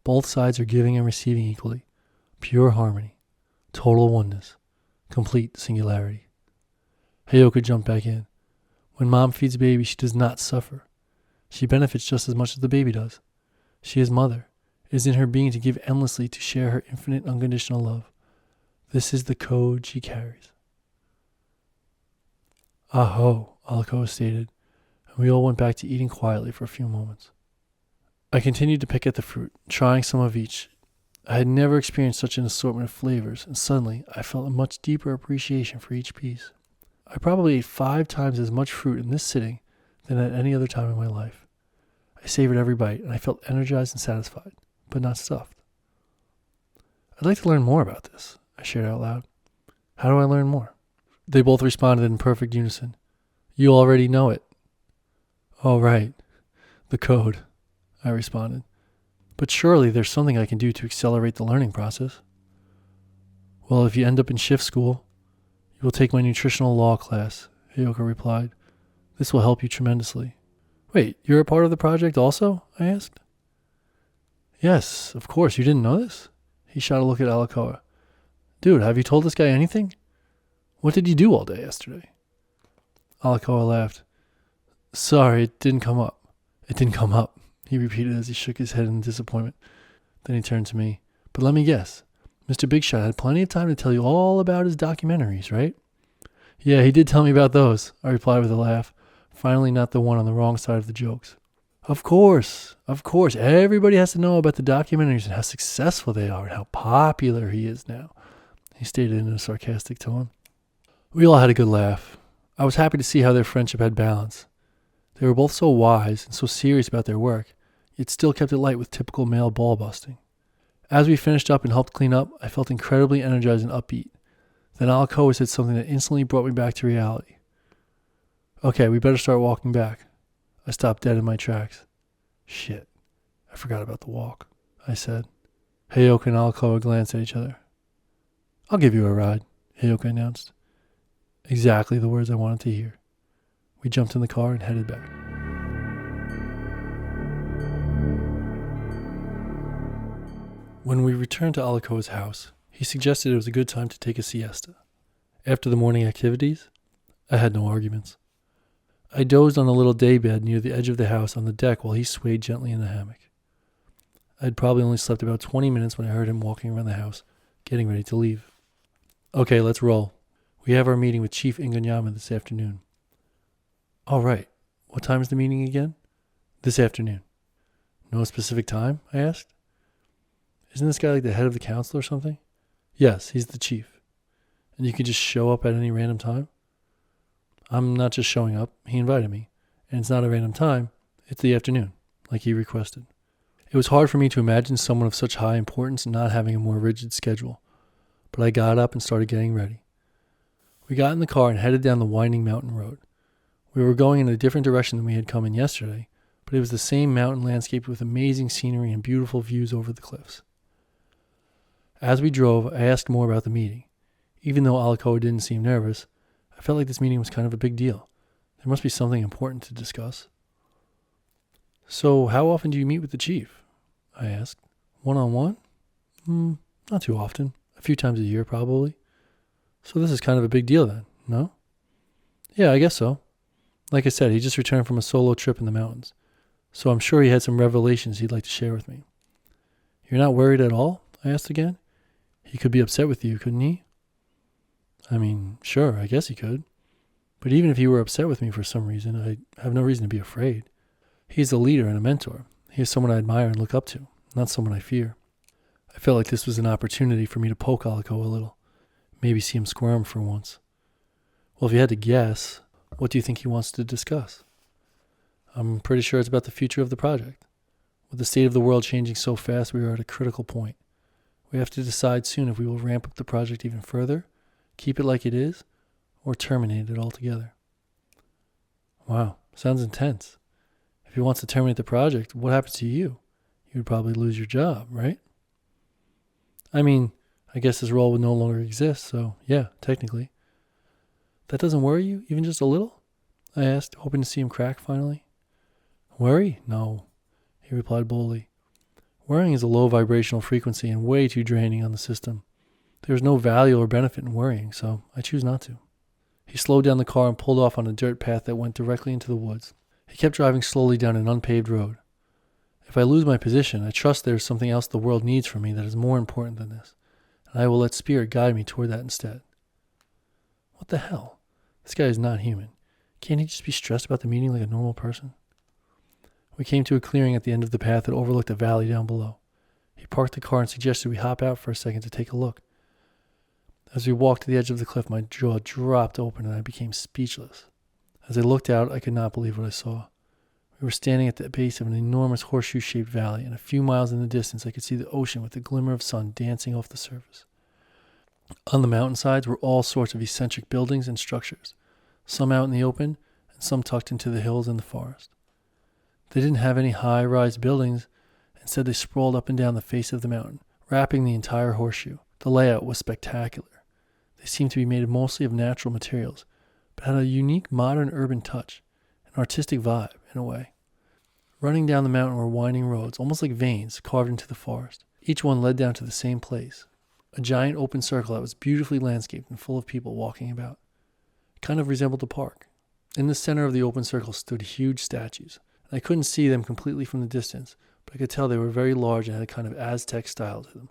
both sides are giving and receiving equally. Pure harmony. Total oneness. Complete singularity. Heyokah jumped back in. When mom feeds baby, she does not suffer. She benefits just as much as the baby does. She is mother. It is in her being to give endlessly, to share her infinite unconditional love. This is the code she carries. Aho, Alakoa stated, and we all went back to eating quietly for a few moments. I continued to pick at the fruit, trying some of each. I had never experienced such an assortment of flavors, and suddenly I felt a much deeper appreciation for each piece. I probably ate 5 times as much fruit in this sitting than at any other time in my life. I savored every bite, and I felt energized and satisfied, but not stuffed. I'd like to learn more about this, I shared out loud. How do I learn more? They both responded in perfect unison. You already know it. Oh, right. The code, I responded. But surely there's something I can do to accelerate the learning process. Well, if you end up in shift school, you will take my nutritional law class, Heyokah replied. This will help you tremendously. Wait, you're a part of the project also? I asked. Yes, of course. You didn't know this? He shot a look at Alakoa. Dude, have you told this guy anything? What did you do all day yesterday? Alakoa laughed. Sorry, it didn't come up. It didn't come up, he repeated as he shook his head in disappointment. Then he turned to me. But let me guess. Mr. Big Shot had plenty of time to tell you all about his documentaries, right? Yeah, he did tell me about those, I replied with a laugh, finally not the one on the wrong side of the jokes. Of course. Everybody has to know about the documentaries and how successful they are and how popular he is now, he stated in a sarcastic tone. We all had a good laugh. I was happy to see how their friendship had balance. They were both so wise and so serious about their work, yet still kept it light with typical male ball busting. As we finished up and helped clean up, I felt incredibly energized and upbeat. Then Alakoa said something that instantly brought me back to reality. Okay, we better start walking back. I stopped dead in my tracks. Shit, I forgot about the walk, I said. Heyokah and Alakoa glanced at each other. I'll give you a ride, Heyokah announced. Exactly the words I wanted to hear. We jumped in the car and headed back. When we returned to Alakoa's house, he suggested it was a good time to take a siesta. After the morning activities, I had no arguments. I dozed on a little daybed near the edge of the house on the deck while he swayed gently in the hammock. I had probably only slept about 20 minutes when I heard him walking around the house, getting ready to leave. Okay, let's roll. We have our meeting with Chief Ingonyama this afternoon. All right. What time is the meeting again? This afternoon. No specific time? I asked. Isn't this guy like the head of the council or something? Yes, he's the chief. And you can just show up at any random time? I'm not just showing up. He invited me. And it's not a random time. It's the afternoon, like he requested. It was hard for me to imagine someone of such high importance not having a more rigid schedule. But I got up and started getting ready. We got in the car and headed down the winding mountain road. We were going in a different direction than we had come in yesterday, but it was the same mountain landscape with amazing scenery and beautiful views over the cliffs. As we drove, I asked more about the meeting. Even though Alakoa didn't seem nervous, I felt like this meeting was kind of a big deal. There must be something important to discuss. So, how often do you meet with the chief? I asked. One-on-one? Not too often. A few times a year, probably. So this is kind of a big deal then, no? Yeah, I guess so. Like I said, he just returned from a solo trip in the mountains. So I'm sure he had some revelations he'd like to share with me. You're not worried at all? I asked again. He could be upset with you, couldn't he? I mean, sure, I guess he could. But even if he were upset with me for some reason, I have no reason to be afraid. He's a leader and a mentor. He is someone I admire and look up to, not someone I fear. I felt like this was an opportunity for me to poke Alakoa a little, maybe see him squirm for once. Well, if you had to guess, what do you think he wants to discuss? I'm pretty sure it's about the future of the project. With the state of the world changing so fast, we are at a critical point. We have to decide soon if we will ramp up the project even further, keep it like it is, or terminate it altogether. Wow, sounds intense. If he wants to terminate the project, what happens to you? You would probably lose your job, right? I mean, I guess this role would no longer exist, so yeah, technically. That doesn't worry you, even just a little? I asked, hoping to see him crack finally. Worry? No, he replied boldly. Worrying is a low vibrational frequency and way too draining on the system. There is no value or benefit in worrying, so I choose not to. He slowed down the car and pulled off on a dirt path that went directly into the woods. He kept driving slowly down an unpaved road. If I lose my position, I trust there is something else the world needs from me that is more important than this, and I will let spirit guide me toward that instead. What the hell? This guy is not human. Can't he just be stressed about the meeting like a normal person? We came to a clearing at the end of the path that overlooked a valley down below. He parked the car and suggested we hop out for a second to take a look. As we walked to the edge of the cliff, my jaw dropped open and I became speechless. As I looked out, I could not believe what I saw. We were standing at the base of an enormous horseshoe-shaped valley, and a few miles in the distance I could see the ocean with the glimmer of sun dancing off the surface. On the mountainsides were all sorts of eccentric buildings and structures, some out in the open and some tucked into the hills and the forest. They didn't have any high-rise buildings. Instead, they sprawled up and down the face of the mountain, wrapping the entire horseshoe. The layout was spectacular. They seemed to be made mostly of natural materials, but had a unique modern urban touch, an artistic vibe, in a way. Running down the mountain were winding roads, almost like veins carved into the forest. Each one led down to the same place, a giant open circle that was beautifully landscaped and full of people walking about. It kind of resembled a park. In the center of the open circle stood huge statues. I couldn't see them completely from the distance, but I could tell they were very large and had a kind of Aztec style to them,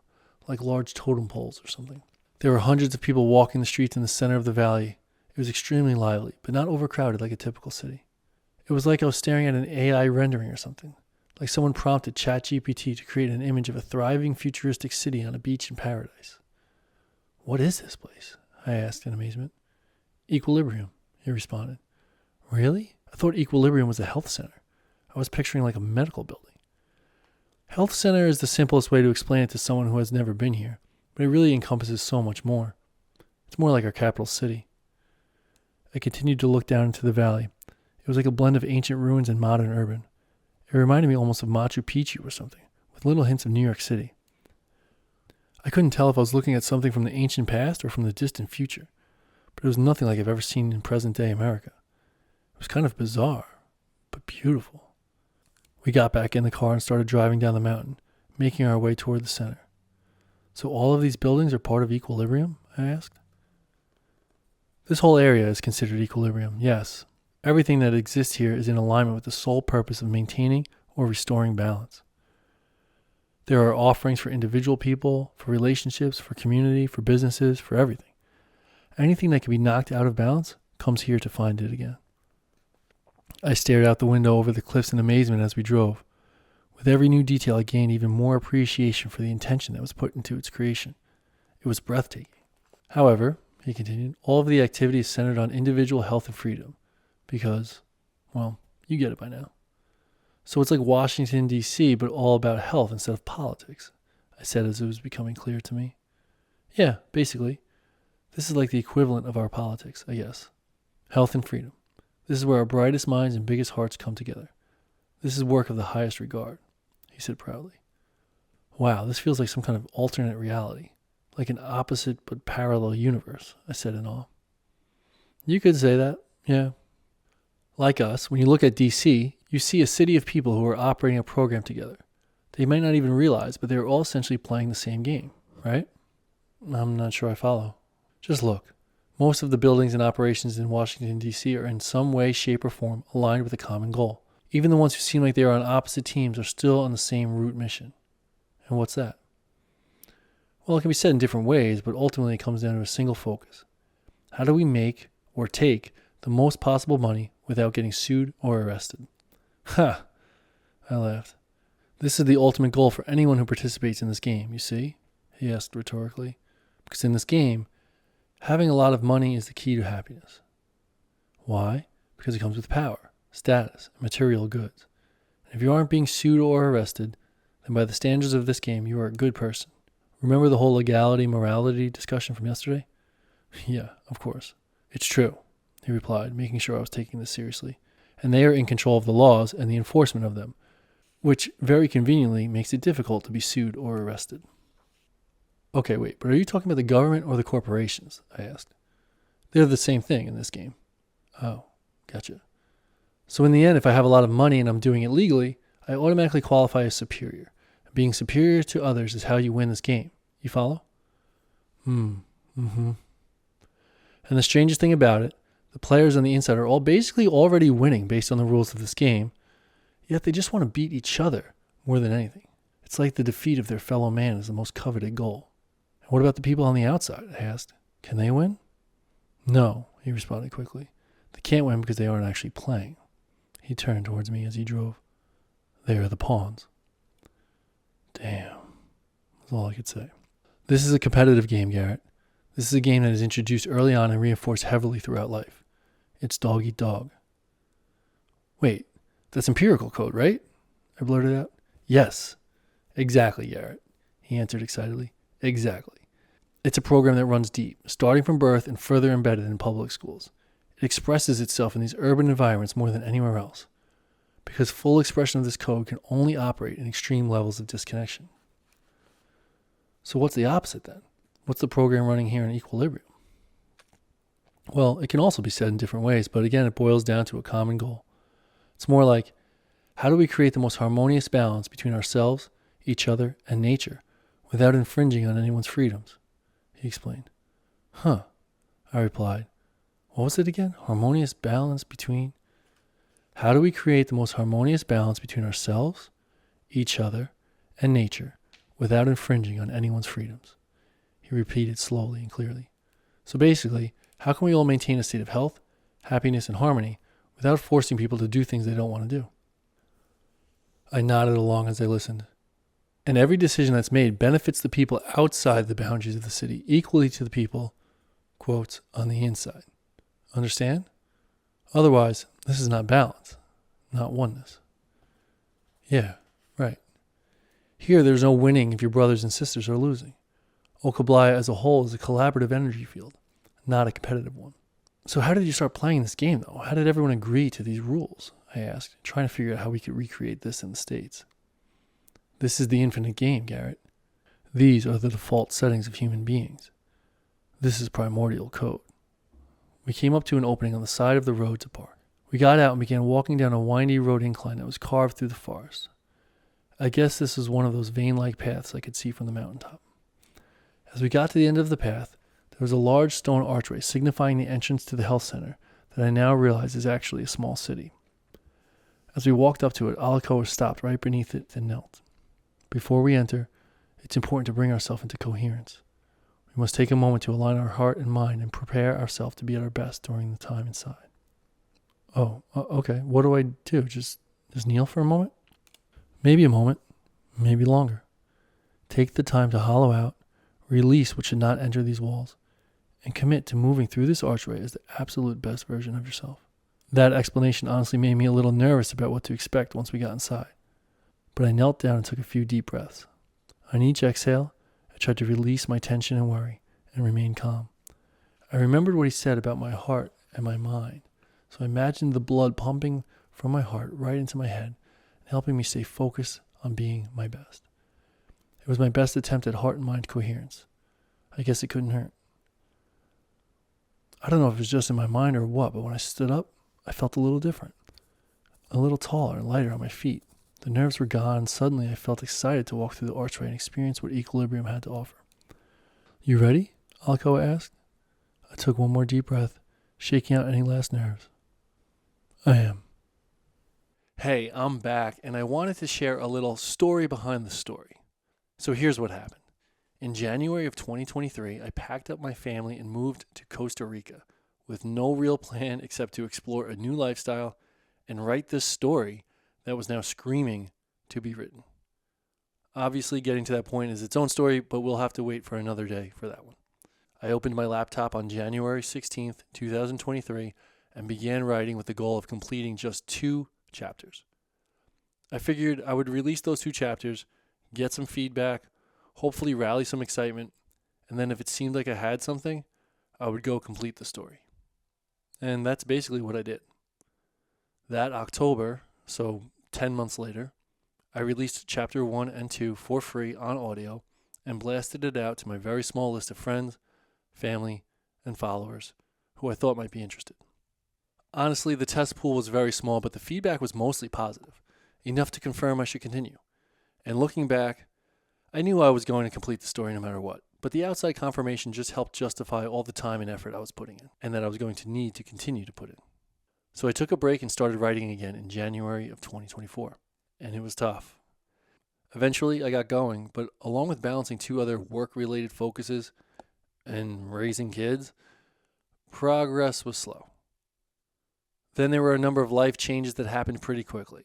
like large totem poles or something. There were hundreds of people walking the streets in the center of the valley. It was extremely lively, but not overcrowded like a typical city. It was like I was staring at an AI rendering or something, like someone prompted ChatGPT to create an image of a thriving futuristic city on a beach in paradise. What is this place? I asked in amazement. Equilibrium, he responded. Really? I thought Equilibrium was a health center. I was picturing like a medical building. Health center is the simplest way to explain it to someone who has never been here, but it really encompasses so much more. It's more like our capital city. I continued to look down into the valley. It was like a blend of ancient ruins and modern urban. It reminded me almost of Machu Picchu or something, with little hints of New York City. I couldn't tell if I was looking at something from the ancient past or from the distant future, but it was nothing like I've ever seen in present-day America. It was kind of bizarre, but beautiful. We got back in the car and started driving down the mountain, making our way toward the center. So all of these buildings are part of Equilibrium? I asked. This whole area is considered Equilibrium, yes. Everything that exists here is in alignment with the sole purpose of maintaining or restoring balance. There are offerings for individual people, for relationships, for community, for businesses, for everything. Anything that can be knocked out of balance comes here to find it again. I stared out the window over the cliffs in amazement as we drove. With every new detail, I gained even more appreciation for the intention that was put into its creation. It was breathtaking. However, he continued, all of the activity is centered on individual health and freedom because, well, you get it by now. So it's like Washington, D.C., but all about health instead of politics, I said as it was becoming clear to me. Yeah, basically. This is like the equivalent of our politics, I guess. Health and freedom. This is where our brightest minds and biggest hearts come together. This is work of the highest regard, he said proudly. Wow, this feels like some kind of alternate reality, like an opposite but parallel universe, I said in awe. You could say that, yeah. Like us, when you look at DC, you see a city of people who are operating a program together. They might not even realize, but they're all essentially playing the same game, right? I'm not sure I follow. Just look. Most of the buildings and operations in Washington, D.C. are in some way, shape, or form aligned with a common goal. Even the ones who seem like they are on opposite teams are still on the same root mission. And what's that? Well, it can be said in different ways, but ultimately it comes down to a single focus. How do we make or take the most possible money without getting sued or arrested? Ha! I laughed. This is the ultimate goal for anyone who participates in this game, you see? He asked rhetorically. Because in this game, having a lot of money is the key to happiness. Why? Because it comes with power, status, and material goods. And if you aren't being sued or arrested, then by the standards of this game, you are a good person. Remember the whole legality, morality discussion from yesterday? Yeah, of course. It's true, he replied, making sure I was taking this seriously. And they are in control of the laws and the enforcement of them, which very conveniently makes it difficult to be sued or arrested. Okay, wait, but are you talking about the government or the corporations? I asked. They're the same thing in this game. Oh, gotcha. So in the end, if I have a lot of money and I'm doing it legally, I automatically qualify as superior. Being superior to others is how you win this game. You follow? Mm-hmm. And the strangest thing about it, the players on the inside are all basically already winning based on the rules of this game, yet they just want to beat each other more than anything. It's like the defeat of their fellow man is the most coveted goal. And what about the people on the outside? I asked. Can they win? No, he responded quickly. They can't win because they aren't actually playing. He turned towards me as he drove. They are the pawns. Damn. That's all I could say. This is a competitive game, Garret. This is a game that is introduced early on and reinforced heavily throughout life. It's dog eat dog. Wait, that's empirical code, right? I blurted out. Yes, exactly, Garret. He answered excitedly. Exactly. It's a program that runs deep, starting from birth and further embedded in public schools. It expresses itself in these urban environments more than anywhere else, because full expression of this code can only operate in extreme levels of disconnection. So what's the opposite then? What's the program running here in equilibrium? Well, it can also be said in different ways, but again, it boils down to a common goal. It's more like, how do we create the most harmonious balance between ourselves, each other, and nature without infringing on anyone's freedoms? He explained. Huh, I replied. What was it again? Harmonious balance between... How do we create the most harmonious balance between ourselves, each other, and nature without infringing on anyone's freedoms? He repeated slowly and clearly. So basically, how can we all maintain a state of health, happiness, and harmony without forcing people to do things they don't want to do? I nodded along as I listened. And every decision that's made benefits the people outside the boundaries of the city equally to the people, quotes, on the inside. Understand? Otherwise, this is not balance, not oneness. Yeah, right. Here, there's no winning if your brothers and sisters are losing. Okablaya as a whole is a collaborative energy field, not a competitive one. So how did you start playing this game, though? How did everyone agree to these rules? I asked, trying to figure out how we could recreate this in the States. This is the infinite game, Garret. These are the default settings of human beings. This is Primordial Code. We came up to an opening on the side of the road to park. We got out and began walking down a windy road incline that was carved through the forest. I guess this was one of those vein-like paths I could see from the mountaintop. As we got to the end of the path, there was a large stone archway signifying the entrance to the health center that I now realize is actually a small city. As we walked up to it, Alakoa stopped right beneath it and knelt. Before we enter, it's important to bring ourselves into coherence. We must take a moment to align our heart and mind and prepare ourselves to be at our best during the time inside. Oh, okay. What do I do? Just kneel for a moment? Maybe a moment, maybe longer. Take the time to hollow out, release what should not enter these walls, and commit to moving through this archway as the absolute best version of yourself. That explanation honestly made me a little nervous about what to expect once we got inside. But I knelt down and took a few deep breaths. On each exhale, I tried to release my tension and worry and remain calm. I remembered what he said about my heart and my mind, so I imagined the blood pumping from my heart right into my head and helping me stay focused on being my best. It was my best attempt at heart and mind coherence. I guess it couldn't hurt. I don't know if it was just in my mind or what, but when I stood up, I felt a little different. A little taller and lighter on my feet. The nerves were gone, and suddenly I felt excited to walk through the archway and experience what equilibrium had to offer. You ready? Alakoa asked. I took one more deep breath, shaking out any last nerves. I am. Hey, I'm back, and I wanted to share a little story behind the story. So here's what happened. In January of 2023, I packed up my family and moved to Costa Rica with no real plan except to explore a new lifestyle and write this story that was now screaming to be written. Obviously, getting to that point is its own story, but we'll have to wait for another day for that one. I opened my laptop on January 16th, 2023, and began writing with the goal of completing just 2 chapters. I figured I would release those 2 chapters, get some feedback, hopefully rally some excitement, and then if it seemed like I had something, I would go complete the story. And that's basically what I did. That October, so 10 months later, I released chapter 1 and 2 for free on audio and blasted it out to my very small list of friends, family, and followers who I thought might be interested. Honestly, the test pool was very small, but the feedback was mostly positive, enough to confirm I should continue. And looking back, I knew I was going to complete the story no matter what, but the outside confirmation just helped justify all the time and effort I was putting in, and that I was going to need to continue to put in. So I took a break and started writing again in January of 2024, and it was tough. Eventually, I got going, but along with balancing 2 other work-related focuses and raising kids, progress was slow. Then there were a number of life changes that happened pretty quickly.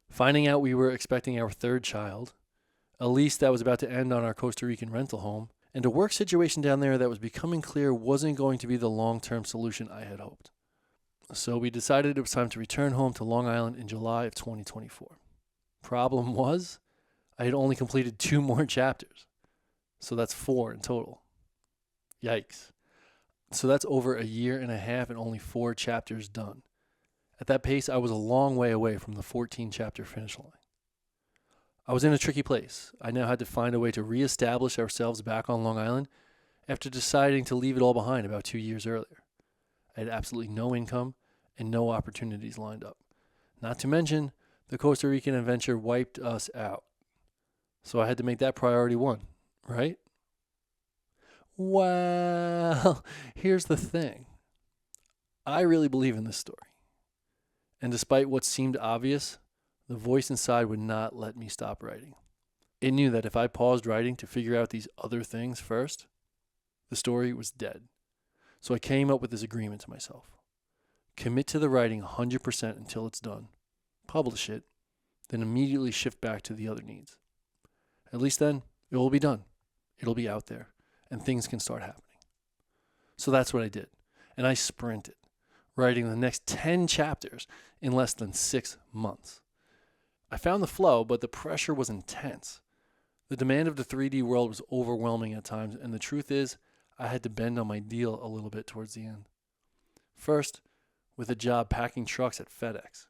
Finding out we were expecting our 3rd child, a lease that was about to end on our Costa Rican rental home, and a work situation down there that was becoming clear wasn't going to be the long-term solution I had hoped. So we decided it was time to return home to Long Island in July of 2024. Problem was, I had only completed 2 more chapters. So that's 4 in total. Yikes. So that's over a year and a half and only 4 chapters done. At that pace, I was a long way away from the 14-chapter finish line. I was in a tricky place. I now had to find a way to reestablish ourselves back on Long Island after deciding to leave it all behind about 2 years earlier. I had absolutely no income and no opportunities lined up. Not to mention, the Costa Rican adventure wiped us out. So I had to make that priority 1, right? Well, here's the thing. I really believe in this story. And despite what seemed obvious, the voice inside would not let me stop writing. It knew that if I paused writing to figure out these other things first, the story was dead. So I came up with this agreement to myself. Commit to the writing 100% until it's done. Publish it, then immediately shift back to the other needs. At least then, it will be done. It'll be out there, and things can start happening. So that's what I did, and I sprinted, writing the next 10 chapters in less than 6 months. I found the flow, but the pressure was intense. The demand of the 3D world was overwhelming at times, and the truth is, I had to bend on my deal a little bit towards the end. First, with a job packing trucks at FedEx.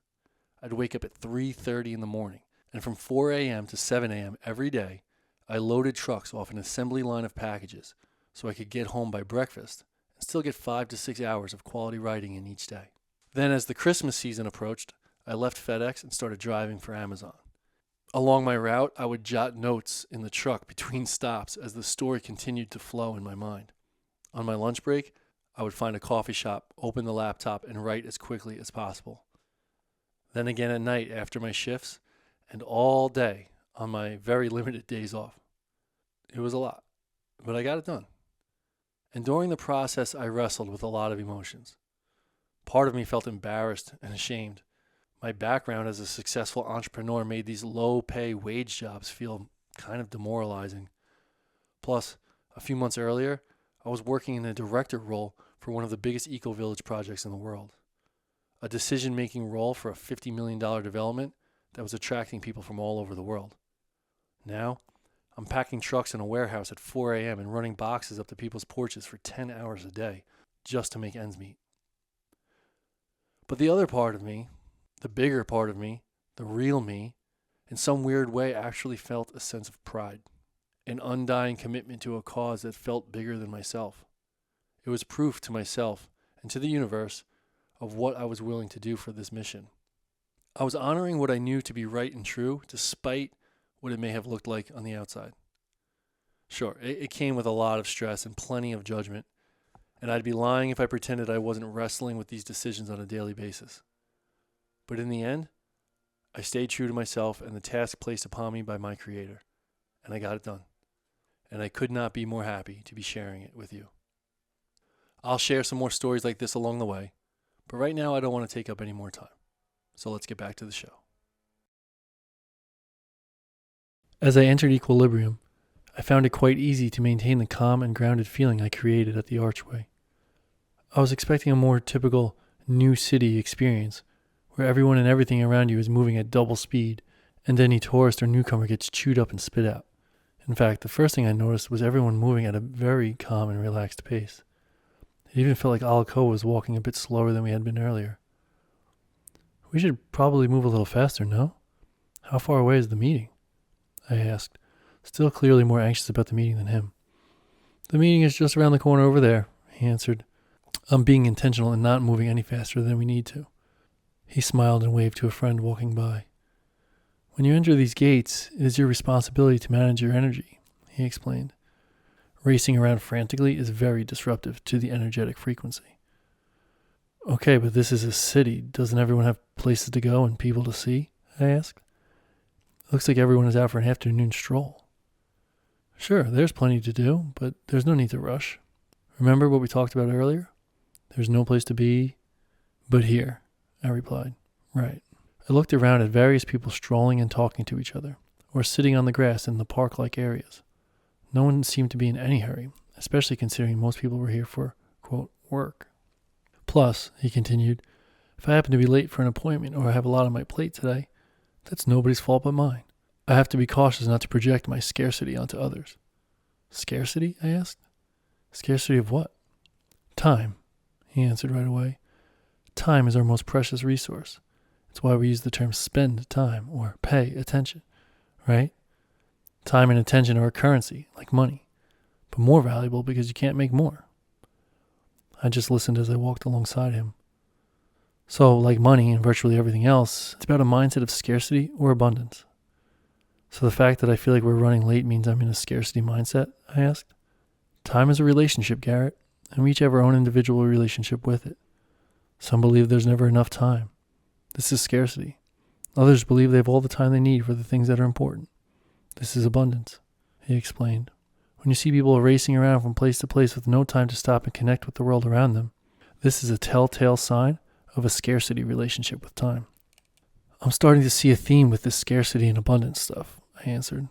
I'd wake up at 3:30 in the morning, and from 4 a.m. to 7 a.m. every day, I loaded trucks off an assembly line of packages so I could get home by breakfast and still get 5 to 6 hours of quality writing in each day. Then as the Christmas season approached, I left FedEx and started driving for Amazon. Along my route, I would jot notes in the truck between stops as the story continued to flow in my mind. On my lunch break, I would find a coffee shop, open the laptop, and write as quickly as possible. Then again at night after my shifts, and all day on my very limited days off. It was a lot, but I got it done. And during the process, I wrestled with a lot of emotions. Part of me felt embarrassed and ashamed. My background as a successful entrepreneur made these low-pay wage jobs feel kind of demoralizing. Plus, a few months earlier, I was working in a director role for one of the biggest eco-village projects in the world. A decision-making role for a $50 million development that was attracting people from all over the world. Now, I'm packing trucks in a warehouse at 4 a.m. and running boxes up to people's porches for 10 hours a day just to make ends meet. But the other part of me, the bigger part of me, the real me, in some weird way actually felt a sense of pride, an undying commitment to a cause that felt bigger than myself. It was proof to myself and to the universe of what I was willing to do for this mission. I was honoring what I knew to be right and true, despite what it may have looked like on the outside. Sure, it came with a lot of stress and plenty of judgment, and I'd be lying if I pretended I wasn't wrestling with these decisions on a daily basis. But in the end, I stayed true to myself and the task placed upon me by my Creator, and I got it done. And I could not be more happy to be sharing it with you. I'll share some more stories like this along the way, but right now I don't want to take up any more time. So let's get back to the show. As I entered equilibrium, I found it quite easy to maintain the calm and grounded feeling I created at the archway. I was expecting a more typical new city experience, where everyone and everything around you is moving at double speed, and any tourist or newcomer gets chewed up and spit out. In fact, the first thing I noticed was everyone moving at a very calm and relaxed pace. It even felt like Alakoa was walking a bit slower than we had been earlier. We should probably move a little faster, no? How far away is the meeting? I asked, still clearly more anxious about the meeting than him. The meeting is just around the corner over there, he answered. I'm being intentional and not moving any faster than we need to. He smiled and waved to a friend walking by. When you enter these gates, it is your responsibility to manage your energy, he explained. Racing around frantically is very disruptive to the energetic frequency. Okay, but this is a city. Doesn't everyone have places to go and people to see? I asked. It looks like everyone is out for an afternoon stroll. Sure, there's plenty to do, but there's no need to rush. Remember what we talked about earlier? There's no place to be but here, I replied. Right. I looked around at various people strolling and talking to each other, or sitting on the grass in the park-like areas. No one seemed to be in any hurry, especially considering most people were here for, quote, work. Plus, he continued, if I happen to be late for an appointment or I have a lot on my plate today, that's nobody's fault but mine. I have to be cautious not to project my scarcity onto others. Scarcity? I asked. Scarcity of what? Time, he answered right away. Time is our most precious resource. It's why we use the term spend time or pay attention, right? Time and attention are a currency, like money, but more valuable because you can't make more. I just listened as I walked alongside him. So, like money and virtually everything else, it's about a mindset of scarcity or abundance. So the fact that I feel like we're running late means I'm in a scarcity mindset, I asked. Time is a relationship, Garret, and we each have our own individual relationship with it. Some believe there's never enough time. This is scarcity. Others believe they have all the time they need for the things that are important. This is abundance, he explained. When you see people racing around from place to place with no time to stop and connect with the world around them, this is a telltale sign of a scarcity relationship with time. I'm starting to see a theme with this scarcity and abundance stuff, I answered.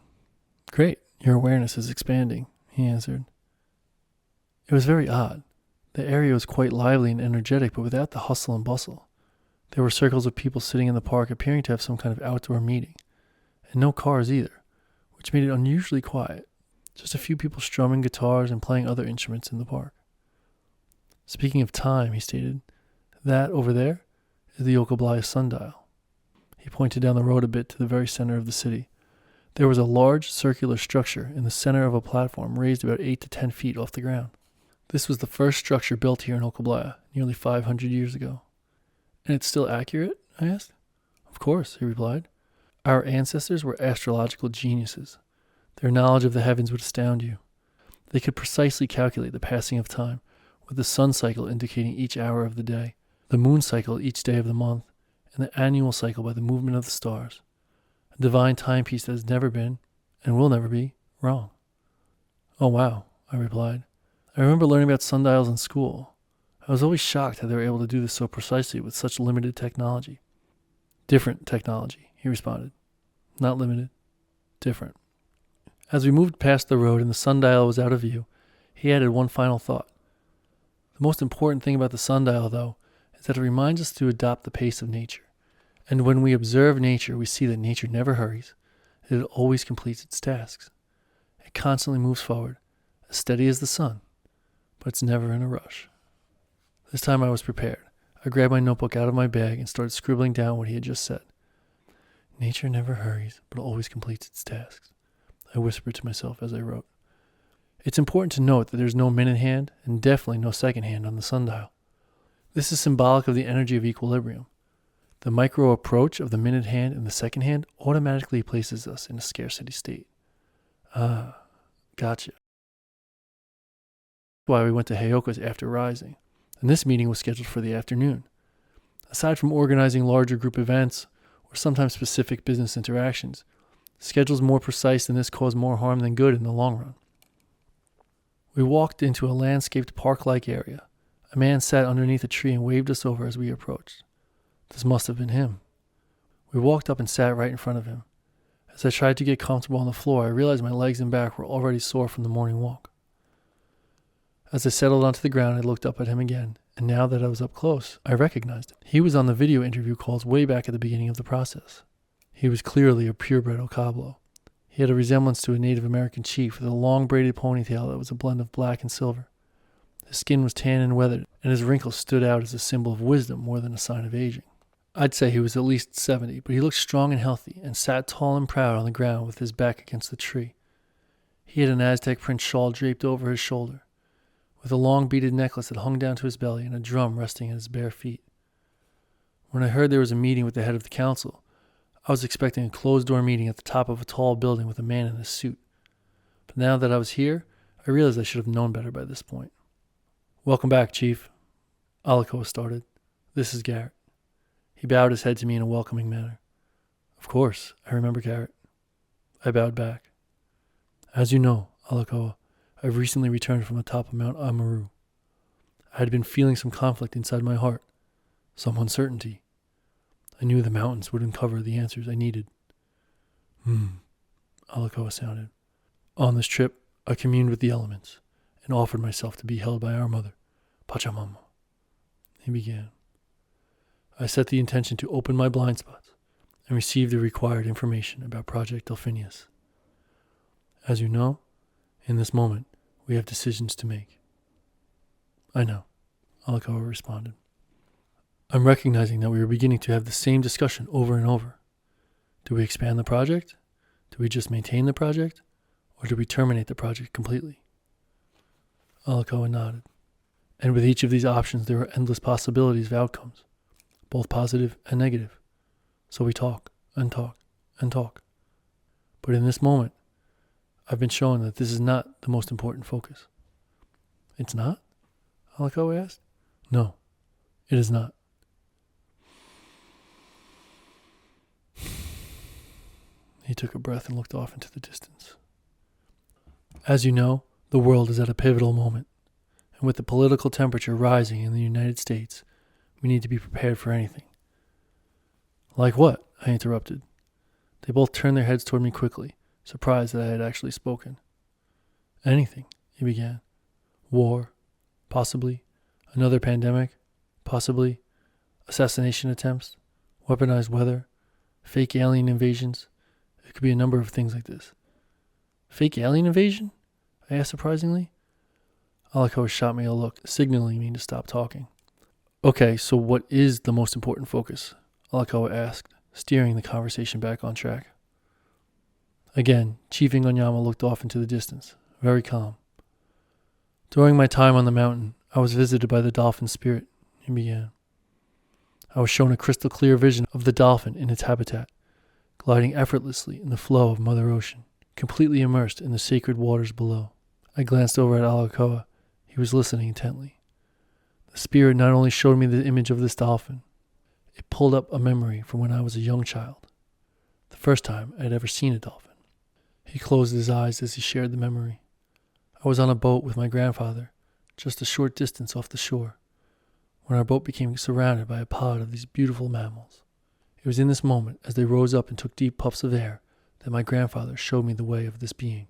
Great, your awareness is expanding, he answered. It was very odd. The area was quite lively and energetic, but without the hustle and bustle. There were circles of people sitting in the park appearing to have some kind of outdoor meeting, and no cars either, which made it unusually quiet. Just a few people strumming guitars and playing other instruments in the park. Speaking of time, he stated, that over there is the Heyokah sundial. He pointed down the road a bit to the very center of the city. There was a large circular structure in the center of a platform raised about 8 to 10 feet off the ground. This was the first structure built here in Heyokah nearly 500 years ago. And it's still accurate? I asked. Of course, he replied. Our ancestors were astrological geniuses. Their knowledge of the heavens would astound you. They could precisely calculate the passing of time, with the sun cycle indicating each hour of the day, the moon cycle each day of the month, and the annual cycle by the movement of the stars. A divine timepiece that has never been, and will never be, wrong. Oh wow, I replied. I remember learning about sundials in school. I was always shocked how they were able to do this so precisely with such limited technology. Different technology, he responded. Not limited, different. As we moved past the road and the sundial was out of view, he added one final thought. The most important thing about the sundial, though, is that it reminds us to adopt the pace of nature. And when we observe nature, we see that nature never hurries, that it always completes its tasks. It constantly moves forward, as steady as the sun, but it's never in a rush. This time I was prepared. I grabbed my notebook out of my bag and started scribbling down what he had just said. Nature never hurries, but always completes its tasks, I whispered to myself as I wrote. It's important to note that there's no minute hand and definitely no second hand on the sundial. This is symbolic of the energy of equilibrium. The micro approach of the minute hand and the second hand automatically places us in a scarcity state. Ah, gotcha. That's why we went to Heyokah's after rising, and this meeting was scheduled for the afternoon. Aside from organizing larger group events or sometimes specific business interactions, schedules more precise than this cause more harm than good in the long run. We walked into a landscaped park-like area. A man sat underneath a tree and waved us over as we approached. This must have been him. We walked up and sat right in front of him. As I tried to get comfortable on the floor, I realized my legs and back were already sore from the morning walk. As I settled onto the ground, I looked up at him again, and now that I was up close, I recognized him. He was on the video interview calls way back at the beginning of the process. He was clearly a purebred Okablo. He had a resemblance to a Native American chief with a long braided ponytail that was a blend of black and silver. His skin was tan and weathered, and his wrinkles stood out as a symbol of wisdom more than a sign of aging. I'd say he was at least 70, but he looked strong and healthy, and sat tall and proud on the ground with his back against the tree. He had an Aztec print shawl draped over his shoulder, with a long beaded necklace that hung down to his belly and a drum resting at his bare feet. When I heard there was a meeting with the head of the council, I was expecting a closed-door meeting at the top of a tall building with a man in a suit. But now that I was here, I realized I should have known better by this point. "Welcome back, Chief." Alakoa started. "This is Garret." He bowed his head to me in a welcoming manner. "Of course, I remember Garret." I bowed back. "As you know, Alakoa, I've recently returned from the top of Mount Amaru. I had been feeling some conflict inside my heart, some uncertainty. I knew the mountains would uncover the answers I needed." Alakoa sounded. "On this trip, I communed with the elements and offered myself to be held by our mother, Pachamama." He began. "I set the intention to open my blind spots and receive the required information about Project Delphinius. As you know, in this moment, we have decisions to make." "I know," Alakoa responded. "I'm recognizing that we are beginning to have the same discussion over and over. Do we expand the project? Do we just maintain the project? Or do we terminate the project completely?" Alakoa nodded. "And with each of these options, there are endless possibilities of outcomes, both positive and negative. So we talk and talk and talk. But in this moment, I've been shown that this is not the most important focus." "It's not?" Alakoa asked. "No, it is not." He took a breath and looked off into the distance. "As you know, the world is at a pivotal moment, and with the political temperature rising in the United States, we need to be prepared for anything." "Like what?" I interrupted. They both turned their heads toward me quickly, surprised that I had actually spoken. "Anything," he began. "War, possibly. Another pandemic, possibly. Assassination attempts, weaponized weather, fake alien invasions. It could be a number of things like this." "Fake alien invasion?" I asked surprisingly. Alakoa shot me a look, signaling me to stop talking. "Okay, so what is the most important focus?" Alakoa asked, steering the conversation back on track. Again, Chief Ingonyama looked off into the distance, very calm. "During my time on the mountain, I was visited by the dolphin spirit," he began. "I was shown a crystal clear vision of the dolphin in its habitat, gliding effortlessly in the flow of Mother Ocean, completely immersed in the sacred waters below." I glanced over at Alakoa. He was listening intently. "The spirit not only showed me the image of this dolphin, it pulled up a memory from when I was a young child, the first time I had ever seen a dolphin." He closed his eyes as he shared the memory. "I was on a boat with my grandfather, just a short distance off the shore, when our boat became surrounded by a pod of these beautiful mammals. It was in this moment, as they rose up and took deep puffs of air, that my grandfather showed me the way of this being."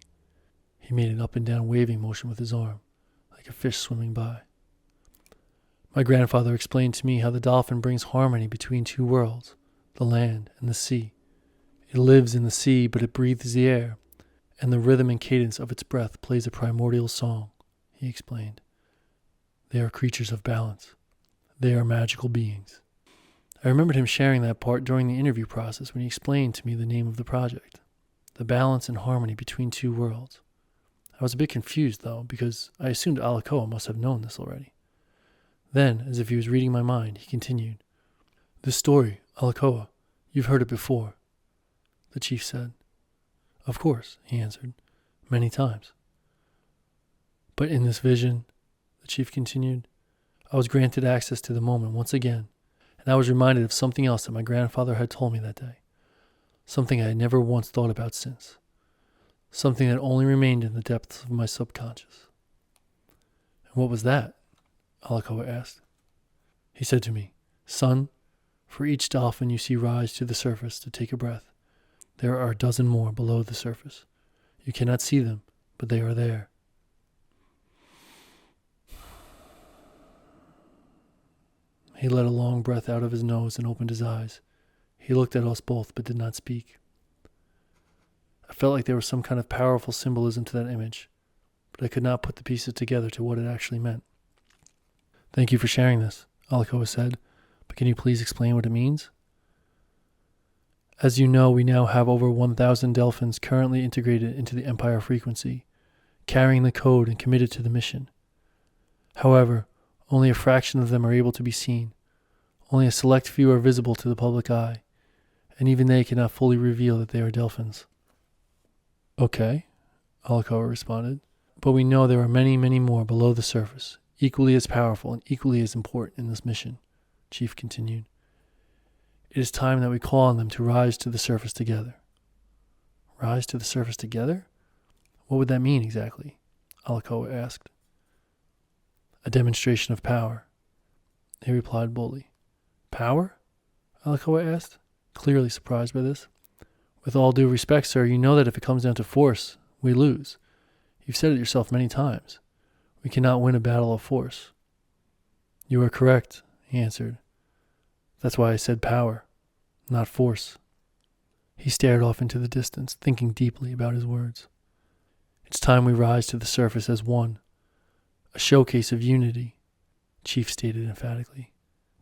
He made an up and down waving motion with his arm, like a fish swimming by. "My grandfather explained to me how the dolphin brings harmony between two worlds, the land and the sea. It lives in the sea, but it breathes the air, and the rhythm and cadence of its breath plays a primordial song," he explained. "They are creatures of balance. They are magical beings." I remembered him sharing that part during the interview process when he explained to me the name of the project, the balance and harmony between two worlds. I was a bit confused, though, because I assumed Alakoa must have known this already. Then, as if he was reading my mind, he continued. "This story, Alakoa, you've heard it before," the chief said. "Of course," he answered, "many times." "But in this vision," the chief continued, "I was granted access to the moment once again, and I was reminded of something else that my grandfather had told me that day, something I had never once thought about since, something that only remained in the depths of my subconscious." "And what was that?" Alakoa asked. He said to me, "Son, for each dolphin you see rise to the surface to take a breath, There are a dozen more below the surface. You cannot see them, but they are there. He let a long breath out of his nose and opened his eyes. He looked at us both, but did not speak. I felt like there was some kind of powerful symbolism to that image, but I could not put the pieces together to what it actually meant. Thank you for sharing this, Alakoa said, but can you please explain what it means? As you know, we now have over 1,000 Delphins currently integrated into the Empire frequency, carrying the code and committed to the mission. However, only a fraction of them are able to be seen. Only a select few are visible to the public eye, and even they cannot fully reveal that they are Delphins. Okay, Alakoa responded, but we know there are many, many more below the surface, equally as powerful and equally as important in this mission, Chief continued. It is time that we call on them to rise to the surface together. Rise to the surface together? What would that mean exactly? Alakoa asked. A demonstration of power, he replied boldly. Power? Alakoa asked, clearly surprised by this. With all due respect, sir, you know that if it comes down to force, we lose. You've said it yourself many times. We cannot win a battle of force. You are correct, he answered. That's why I said power, not force. He stared off into the distance, thinking deeply about his words. It's time we rise to the surface as one. A showcase of unity, Chief stated emphatically.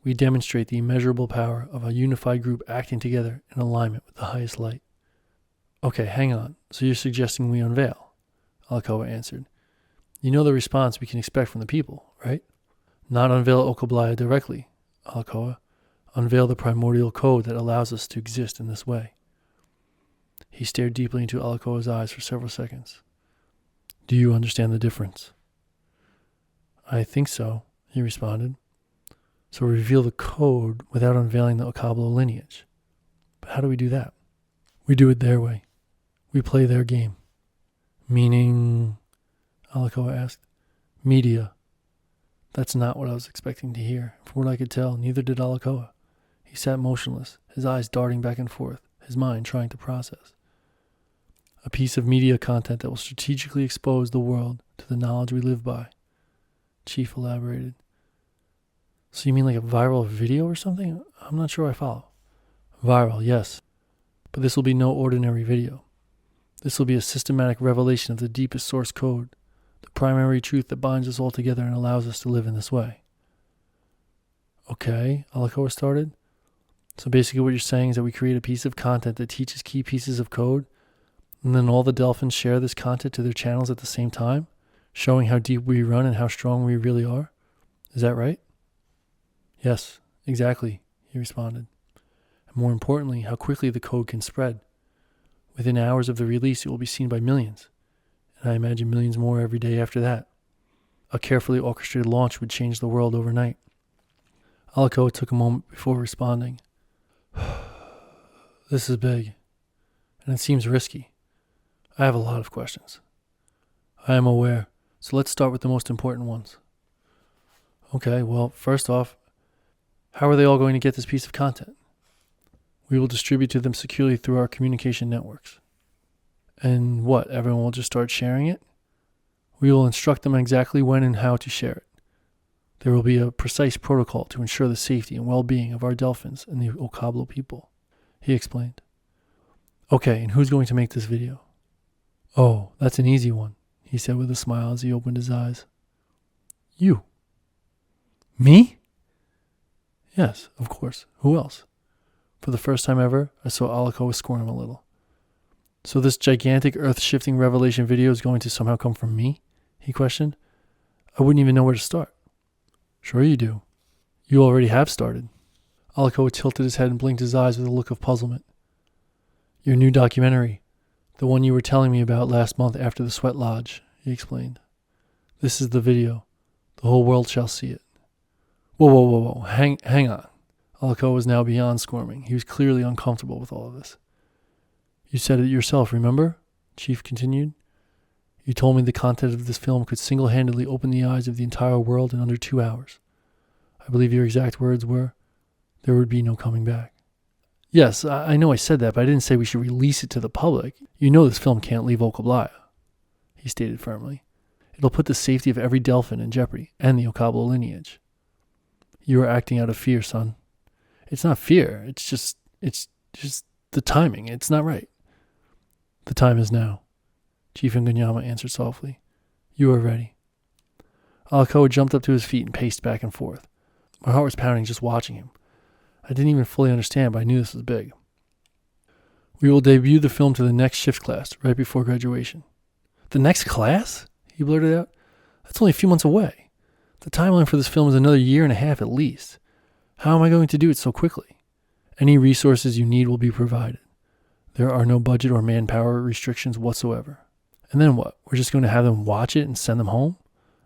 We demonstrate the immeasurable power of a unified group acting together in alignment with the highest light. Okay, hang on. So you're suggesting we unveil? Alakoa answered. You know the response we can expect from the people, right? Not unveil Okablaya directly, Alakoa. Unveil the primordial code that allows us to exist in this way. He stared deeply into Alakoa's eyes for several seconds. Do you understand the difference? I think so, he responded. So reveal the code without unveiling the Okablo lineage. But how do we do that? We do it their way. We play their game. Meaning, Alakoa asked. Media. That's not what I was expecting to hear. From what I could tell, neither did Alakoa. He sat motionless, his eyes darting back and forth, his mind trying to process. A piece of media content that will strategically expose the world to the knowledge we live by, Chief elaborated. So you mean like a viral video or something? I'm not sure I follow. Viral, yes. But this will be no ordinary video. This will be a systematic revelation of the deepest source code, the primary truth that binds us all together and allows us to live in this way. Okay, Alakoa started. So basically what you're saying is that we create a piece of content that teaches key pieces of code, and then all the Delphins share this content to their channels at the same time, showing how deep we run and how strong we really are? Is that right? Yes, exactly, he responded. And more importantly, how quickly the code can spread. Within hours of the release, it will be seen by millions, and I imagine millions more every day after that. A carefully orchestrated launch would change the world overnight. Alakoa took a moment before responding. This is big, and it seems risky. I have a lot of questions. I am aware, so let's start with the most important ones. Okay, well, first off, how are they all going to get this piece of content? We will distribute to them securely through our communication networks. And what, everyone will just start sharing it? We will instruct them exactly when and how to share it. There will be a precise protocol to ensure the safety and well-being of our Delphins and the Okablo people, he explained. Okay, and who's going to make this video? Oh, that's an easy one, he said with a smile as he opened his eyes. You. Me? Yes, of course. Who else? For the first time ever, I saw Alakoa squirm a little. So this gigantic earth-shifting revelation video is going to somehow come from me? He questioned. I wouldn't even know where to start. Sure you do. You already have started. Alakoa tilted his head and blinked his eyes with a look of puzzlement. Your new documentary, the one you were telling me about last month after the Sweat Lodge, he explained. This is the video. The whole world shall see it. Whoa. Hang on. Alakoa was now beyond squirming. He was clearly uncomfortable with all of this. You said it yourself, remember? Chief continued. You told me the content of this film could single-handedly open the eyes of the entire world in under 2 hours. I believe your exact words were, there would be no coming back. Yes, I know I said that, but I didn't say we should release it to the public. You know this film can't leave Okablaya, he stated firmly. It'll put the safety of every Delphin in jeopardy, and the Okablo lineage. You are acting out of fear, son. It's not fear, it's just the timing. It's not right. The time is now, Chief Ingonyama answered softly. You are ready. Alakoa jumped up to his feet and paced back and forth. My heart was pounding just watching him. I didn't even fully understand, but I knew this was big. We will debut the film to the next shift class, right before graduation. The next class? He blurted out. That's only a few months away. The timeline for this film is another 1.5 years at least. How am I going to do it so quickly? Any resources you need will be provided. There are no budget or manpower restrictions whatsoever. And then what? We're just going to have them watch it and send them home?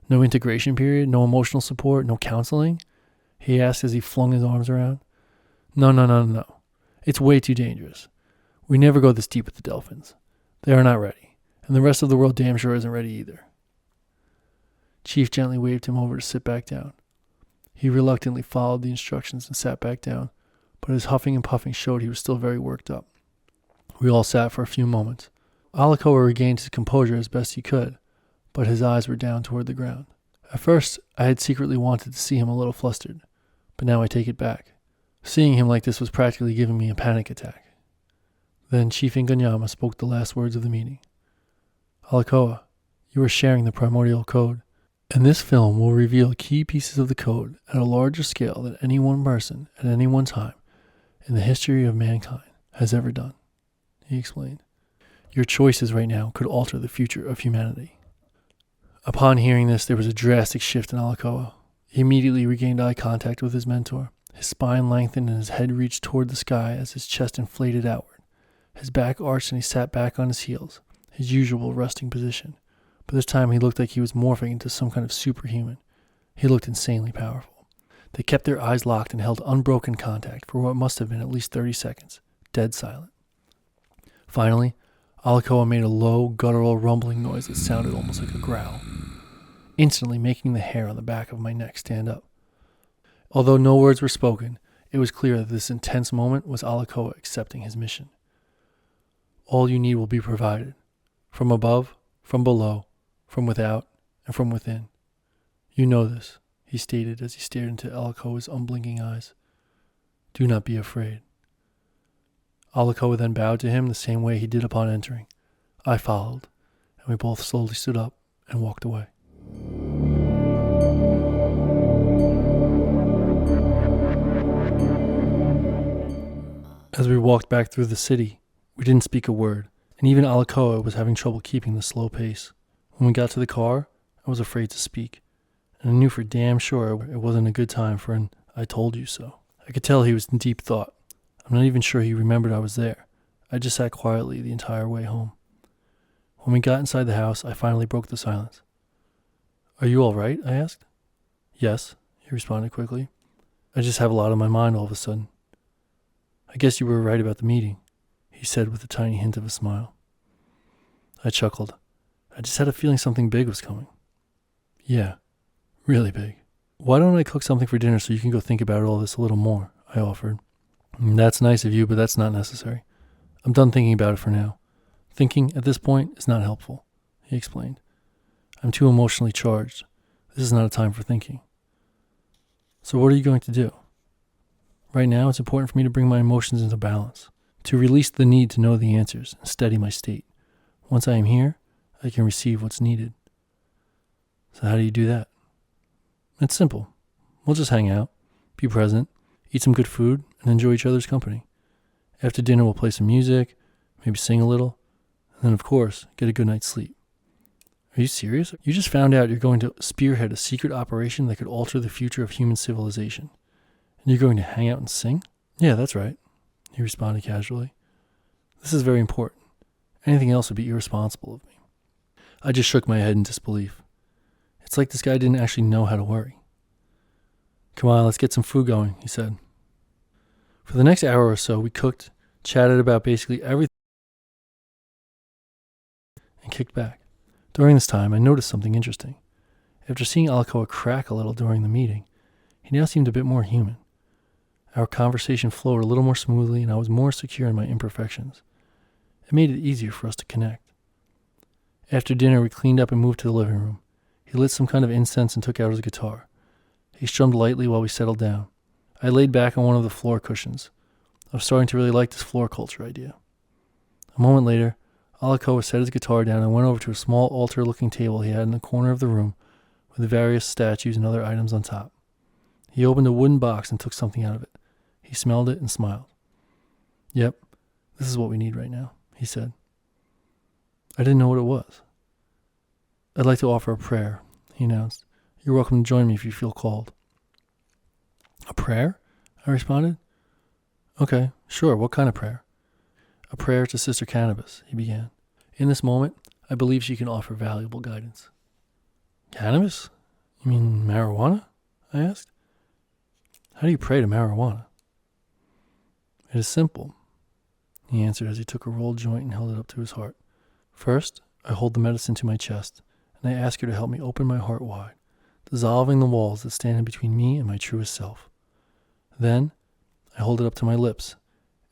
No integration period, no emotional support, no counseling? He asked as he flung his arms around. No. It's way too dangerous. We never go this deep with the Delphins. They are not ready, and the rest of the world damn sure isn't ready either. Chief gently waved him over to sit back down. He reluctantly followed the instructions and sat back down, but his huffing and puffing showed he was still very worked up. We all sat for a few moments. Alakoa regained his composure as best he could, but his eyes were down toward the ground. At first, I had secretly wanted to see him a little flustered, but now I take it back. Seeing him like this was practically giving me a panic attack. Then Chief Ingonyama spoke the last words of the meeting. Alakoa, you are sharing the Primordial Code, and this film will reveal key pieces of the code at a larger scale than any one person at any one time in the history of mankind has ever done, he explained. Your choices right now could alter the future of humanity. Upon hearing this, there was a drastic shift in Alakoa. He immediately regained eye contact with his mentor. His spine lengthened and his head reached toward the sky as his chest inflated outward. His back arched and he sat back on his heels, his usual resting position. But this time he looked like he was morphing into some kind of superhuman. He looked insanely powerful. They kept their eyes locked and held unbroken contact for what must have been at least 30 seconds, dead silent. Finally, Alakoa made a low, guttural rumbling noise that sounded almost like a growl, instantly making the hair on the back of my neck stand up. Although no words were spoken, it was clear that this intense moment was Alakoa accepting his mission. All you need will be provided, from above, from below, from without, and from within. You know this, he stated as he stared into Alakoa's unblinking eyes. Do not be afraid. Alakoa then bowed to him the same way he did upon entering. I followed, and we both slowly stood up and walked away. As we walked back through the city, we didn't speak a word, and even Alakoa was having trouble keeping the slow pace. When we got to the car, I was afraid to speak, and I knew for damn sure it wasn't a good time for an I told you so. I could tell he was in deep thought. I'm not even sure he remembered I was there. I just sat quietly the entire way home. When we got inside the house, I finally broke the silence. Are you all right? I asked. Yes, he responded quickly. I just have a lot on my mind all of a sudden. I guess you were right about the meeting, he said with a tiny hint of a smile. I chuckled. I just had a feeling something big was coming. Yeah, really big. Why don't I cook something for dinner so you can go think about all this a little more, I offered. That's nice of you, but that's not necessary. I'm done thinking about it for now. Thinking at this point is not helpful, he explained. I'm too emotionally charged. This is not a time for thinking. So what are you going to do? Right now, it's important for me to bring my emotions into balance, to release the need to know the answers and steady my state. Once I am here, I can receive what's needed. So how do you do that? It's simple. We'll just hang out, be present, eat some good food, and enjoy each other's company. After dinner, we'll play some music, maybe sing a little, and then, of course, get a good night's sleep. Are you serious? You just found out you're going to spearhead a secret operation that could alter the future of human civilization. And you're going to hang out and sing? Yeah, that's right, he responded casually. This is very important. Anything else would be irresponsible of me. I just shook my head in disbelief. It's like this guy didn't actually know how to worry. Come on, let's get some food going, he said. For the next hour or so, we cooked, chatted about basically everything, and kicked back. During this time, I noticed something interesting. After seeing Alakoa crack a little during the meeting, he now seemed a bit more human. Our conversation flowed a little more smoothly, and I was more secure in my imperfections. It made it easier for us to connect. After dinner, we cleaned up and moved to the living room. He lit some kind of incense and took out his guitar. He strummed lightly while we settled down. I laid back on one of the floor cushions. I was starting to really like this floor culture idea. A moment later, Alakoa set his guitar down and went over to a small altar-looking table he had in the corner of the room with various statues and other items on top. He opened a wooden box and took something out of it. He smelled it and smiled. "Yep, this is what we need right now," he said. I didn't know what it was. "I'd like to offer a prayer," he announced. "You're welcome to join me if you feel called." "A prayer?" I responded. "Okay, sure, what kind of prayer?" "A prayer to Sister Cannabis," he began. "In this moment, I believe she can offer valuable guidance." "Cannabis? You mean marijuana?" I asked. "How do you pray to marijuana?" "It is simple," he answered as he took a rolled joint and held it up to his heart. "First, I hold the medicine to my chest, and I ask her to help me open my heart wide, dissolving the walls that stand in between me and my truest self. Then, I hold it up to my lips,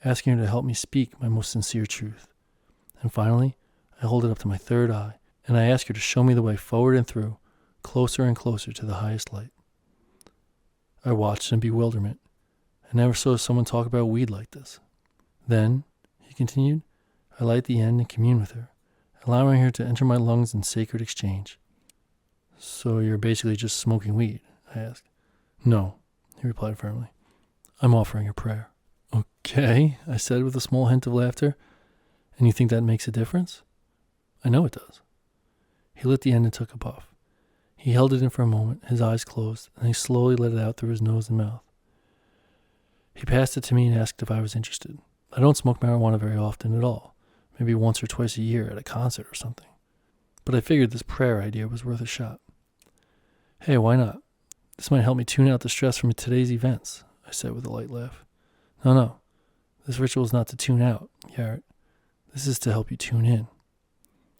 asking her to help me speak my most sincere truth. And finally, I hold it up to my third eye, and I ask her to show me the way forward and through, closer and closer to the highest light." I watched in bewilderment. I never saw someone talk about weed like this. "Then," he continued, "I light the end and commune with her, allowing her to enter my lungs in sacred exchange." "So you're basically just smoking weed?" I asked. "No," he replied firmly. "I'm offering a prayer." "Okay," I said with a small hint of laughter. "And you think that makes a difference?" "I know it does." He lit the end and took a puff. He held it in for a moment, his eyes closed, and he slowly let it out through his nose and mouth. He passed it to me and asked if I was interested. I don't smoke marijuana very often at all, maybe once or twice a year at a concert or something. But I figured this prayer idea was worth a shot. "Hey, why not? This might help me tune out the stress from today's events," I said with a light laugh. No, this ritual is not to tune out, Garret. This is to help you tune in,"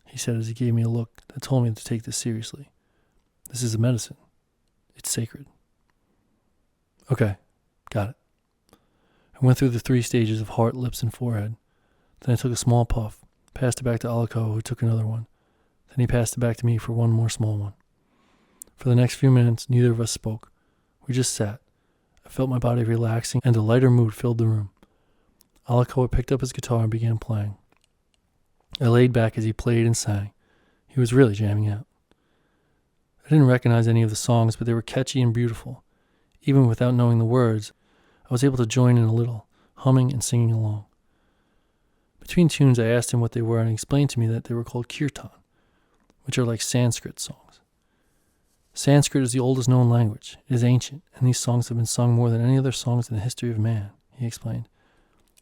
he said as he gave me a look that told me to take this seriously. "This is a medicine. It's sacred." "Okay, got it." I went through the 3 stages of heart, lips, and forehead. Then I took a small puff, passed it back to Alakoa, who took another one. Then he passed it back to me for one more small one. For the next few minutes, neither of us spoke. We just sat. I felt my body relaxing, and a lighter mood filled the room. Alakoa picked up his guitar and began playing. I laid back as he played and sang. He was really jamming out. I didn't recognize any of the songs, but they were catchy and beautiful. Even without knowing the words, I was able to join in a little, humming and singing along. Between tunes, I asked him what they were, and he explained to me that they were called kirtan, which are like Sanskrit songs. Sanskrit is the oldest known language. It is ancient, and these songs have been sung more than any other songs in the history of man, he explained.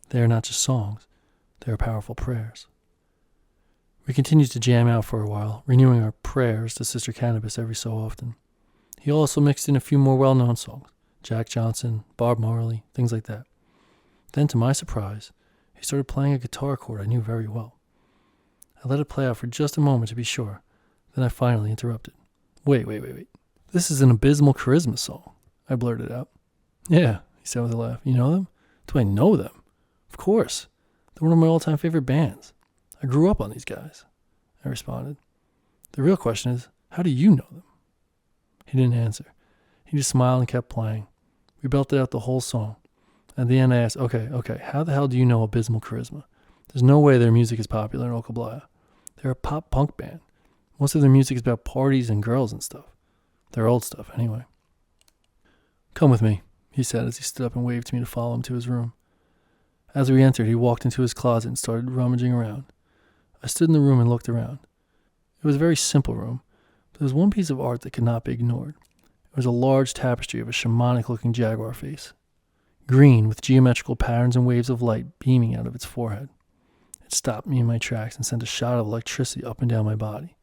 They are not just songs, they are powerful prayers. We continued to jam out for a while, renewing our prayers to Sister Cannabis every so often. He also mixed in a few more well-known songs, Jack Johnson, Bob Marley, things like that. Then, to my surprise, he started playing a guitar chord I knew very well. I let it play out for just a moment to be sure. Then I finally interrupted. Wait. This is an Abysmal Charisma song," I blurted out. "Yeah," he said with a laugh. "You know them?" "Do I know them?" "Of course. They're one of my all-time favorite bands. I grew up on these guys," I responded. "The real question is, how do you know them?" He didn't answer. He just smiled and kept playing. We belted out the whole song. At the end, I asked, okay, how the hell do you know Abysmal Charisma? There's no way their music is popular in Okablaya. They're a pop-punk band. Most of their music is about parties and girls and stuff. Their old stuff, anyway. "Come with me," he said as he stood up and waved to me to follow him to his room. As we entered, he walked into his closet and started rummaging around. I stood in the room and looked around. It was a very simple room, but there was one piece of art that could not be ignored. It was a large tapestry of a shamanic-looking jaguar face, green with geometrical patterns and waves of light beaming out of its forehead. It stopped me in my tracks and sent a shot of electricity up and down my body.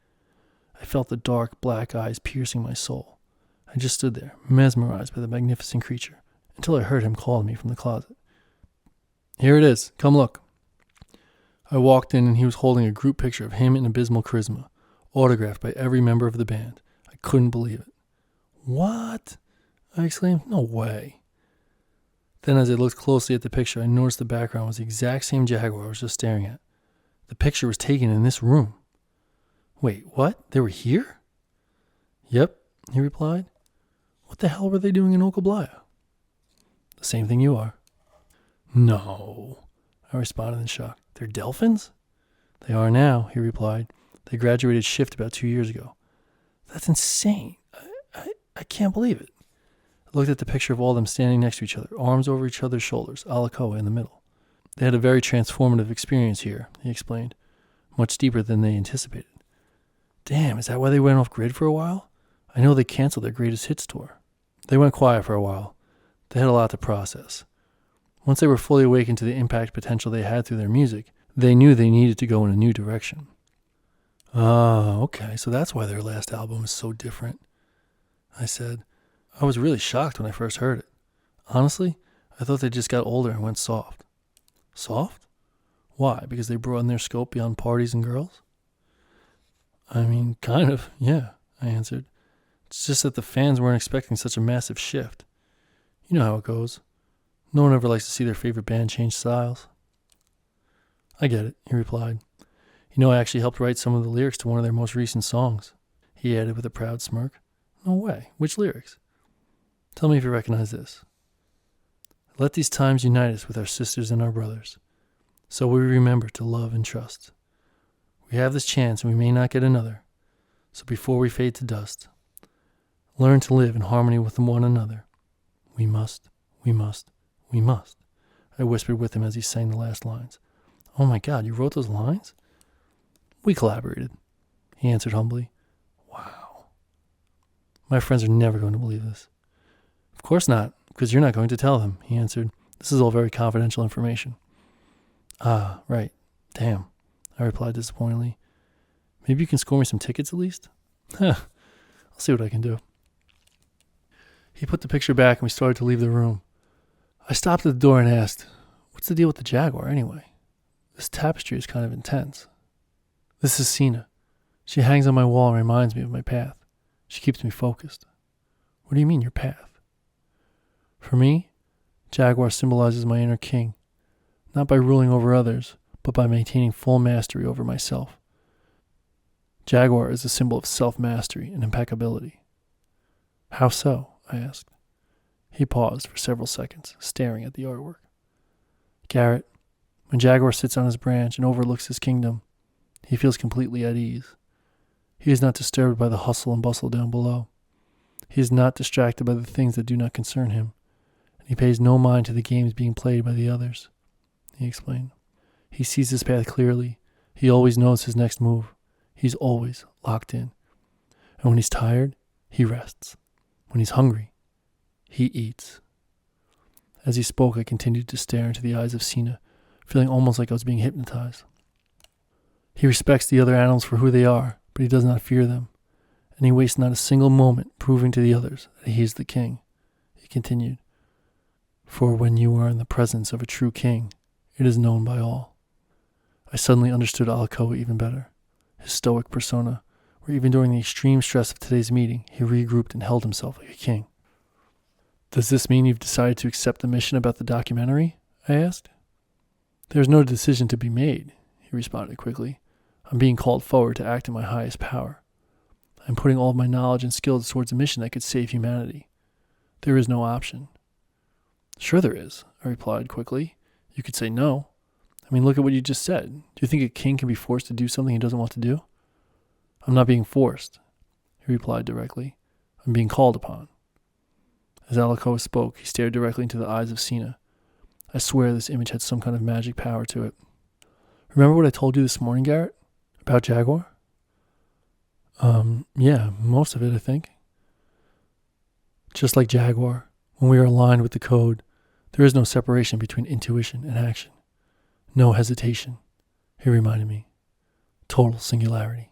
I felt the dark, black eyes piercing my soul. I just stood there, mesmerized by the magnificent creature, until I heard him calling me from the closet. "Here it is. Come look." I walked in, and he was holding a group picture of him in Abysmal Charisma, autographed by every member of the band. I couldn't believe it. "What?" I exclaimed. "No way." Then as I looked closely at the picture, I noticed the background was the exact same jaguar I was just staring at. The picture was taken in this room. Wait, what? They were here? Yep, he replied. What the hell were they doing in Okablaya? The same thing you are. No, I responded in shock. They're dolphins? They are now, he replied. They graduated shift about 2 years ago. That's insane. I can't believe it. I looked at the picture of all of them standing next to each other, arms over each other's shoulders, Alakoa in the middle. They had a very transformative experience here, he explained, much deeper than they anticipated. Damn, is that why they went off grid for a while? I know they canceled their greatest hits tour. They went quiet for a while. They had a lot to process. Once they were fully awakened to the impact potential they had through their music, they knew they needed to go in a new direction. Oh, okay, so that's why their last album is so different, I said. I was really shocked when I first heard it. Honestly, I thought they just got older and went soft. Soft? Why? Because they broadened their scope beyond parties and girls? I mean, kind of, yeah, I answered. It's just that the fans weren't expecting such a massive shift. You know how it goes. No one ever likes to see their favorite band change styles. I get it, he replied. You know, I actually helped write some of the lyrics to one of their most recent songs, he added with a proud smirk. No way. Which lyrics? Tell me if you recognize this. Let these times unite us with our sisters and our brothers, so we remember to love and trust. We have this chance and we may not get another, so before we fade to dust, learn to live in harmony with one another. We must, we must, we must, I whispered with him as he sang the last lines. Oh my God, you wrote those lines? We collaborated, he answered humbly. Wow. My friends are never going to believe this. Of course not, because you're not going to tell them, he answered. This is all very confidential information. Ah, right. Damn, I replied disappointedly. Maybe you can score me some tickets at least? I'll see what I can do. He put the picture back and we started to leave the room. I stopped at the door and asked, what's the deal with the jaguar anyway? This tapestry is kind of intense. This is Sina. She hangs on my wall and reminds me of my path. She keeps me focused. What do you mean, your path? For me, jaguar symbolizes my inner king, not by ruling over others, but by maintaining full mastery over myself. Jaguar is a symbol of self-mastery and impeccability. How so? I asked. He paused for several seconds, staring at the artwork. Garret, when Jaguar sits on his branch and overlooks his kingdom, he feels completely at ease. He is not disturbed by the hustle and bustle down below. He is not distracted by the things that do not concern him, and he pays no mind to the games being played by the others, he explained. He sees his path clearly. He always knows his next move. He's always locked in. And when he's tired, he rests. When he's hungry, he eats. As he spoke, I continued to stare into the eyes of Sina, feeling almost like I was being hypnotized. He respects the other animals for who they are, but he does not fear them, and he wastes not a single moment proving to the others that he is the king. He continued, for when you are in the presence of a true king, it is known by all. I suddenly understood Alakoa even better, his stoic persona, where even during the extreme stress of today's meeting, he regrouped and held himself like a king. Does this mean you've decided to accept the mission about the documentary? I asked. There's no decision to be made, he responded quickly. I'm being called forward to act in my highest power. I'm putting all of my knowledge and skills towards a mission that could save humanity. There is no option. Sure there is, I replied quickly. You could say no. I mean, look at what you just said. Do you think a king can be forced to do something he doesn't want to do? I'm not being forced, he replied directly. I'm being called upon. As Alakoa spoke, he stared directly into the eyes of Sina. I swear this image had some kind of magic power to it. Remember what I told you this morning, Garret? About Jaguar? Yeah, most of it, I think. Just like Jaguar, when we are aligned with the code, there is no separation between intuition and action. No hesitation, he reminded me. Total singularity.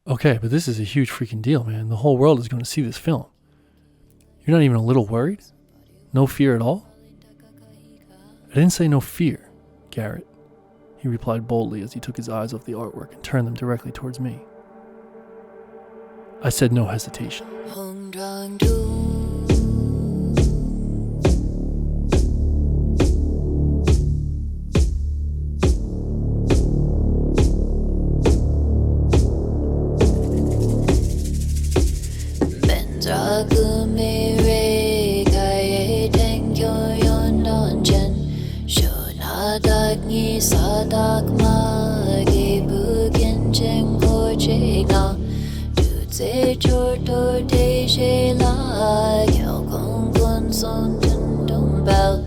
Okay, but this is a huge freaking deal, man. The whole world is going to see this film. You're not even a little worried? No fear at all? I didn't say no fear, Garret, he replied boldly as he took his eyes off the artwork and turned them directly towards me. I said no hesitation. Sadak ni sadak ma ge bugin chen ko che na du tse chor tor te she la gyao kong kun son tun dong bao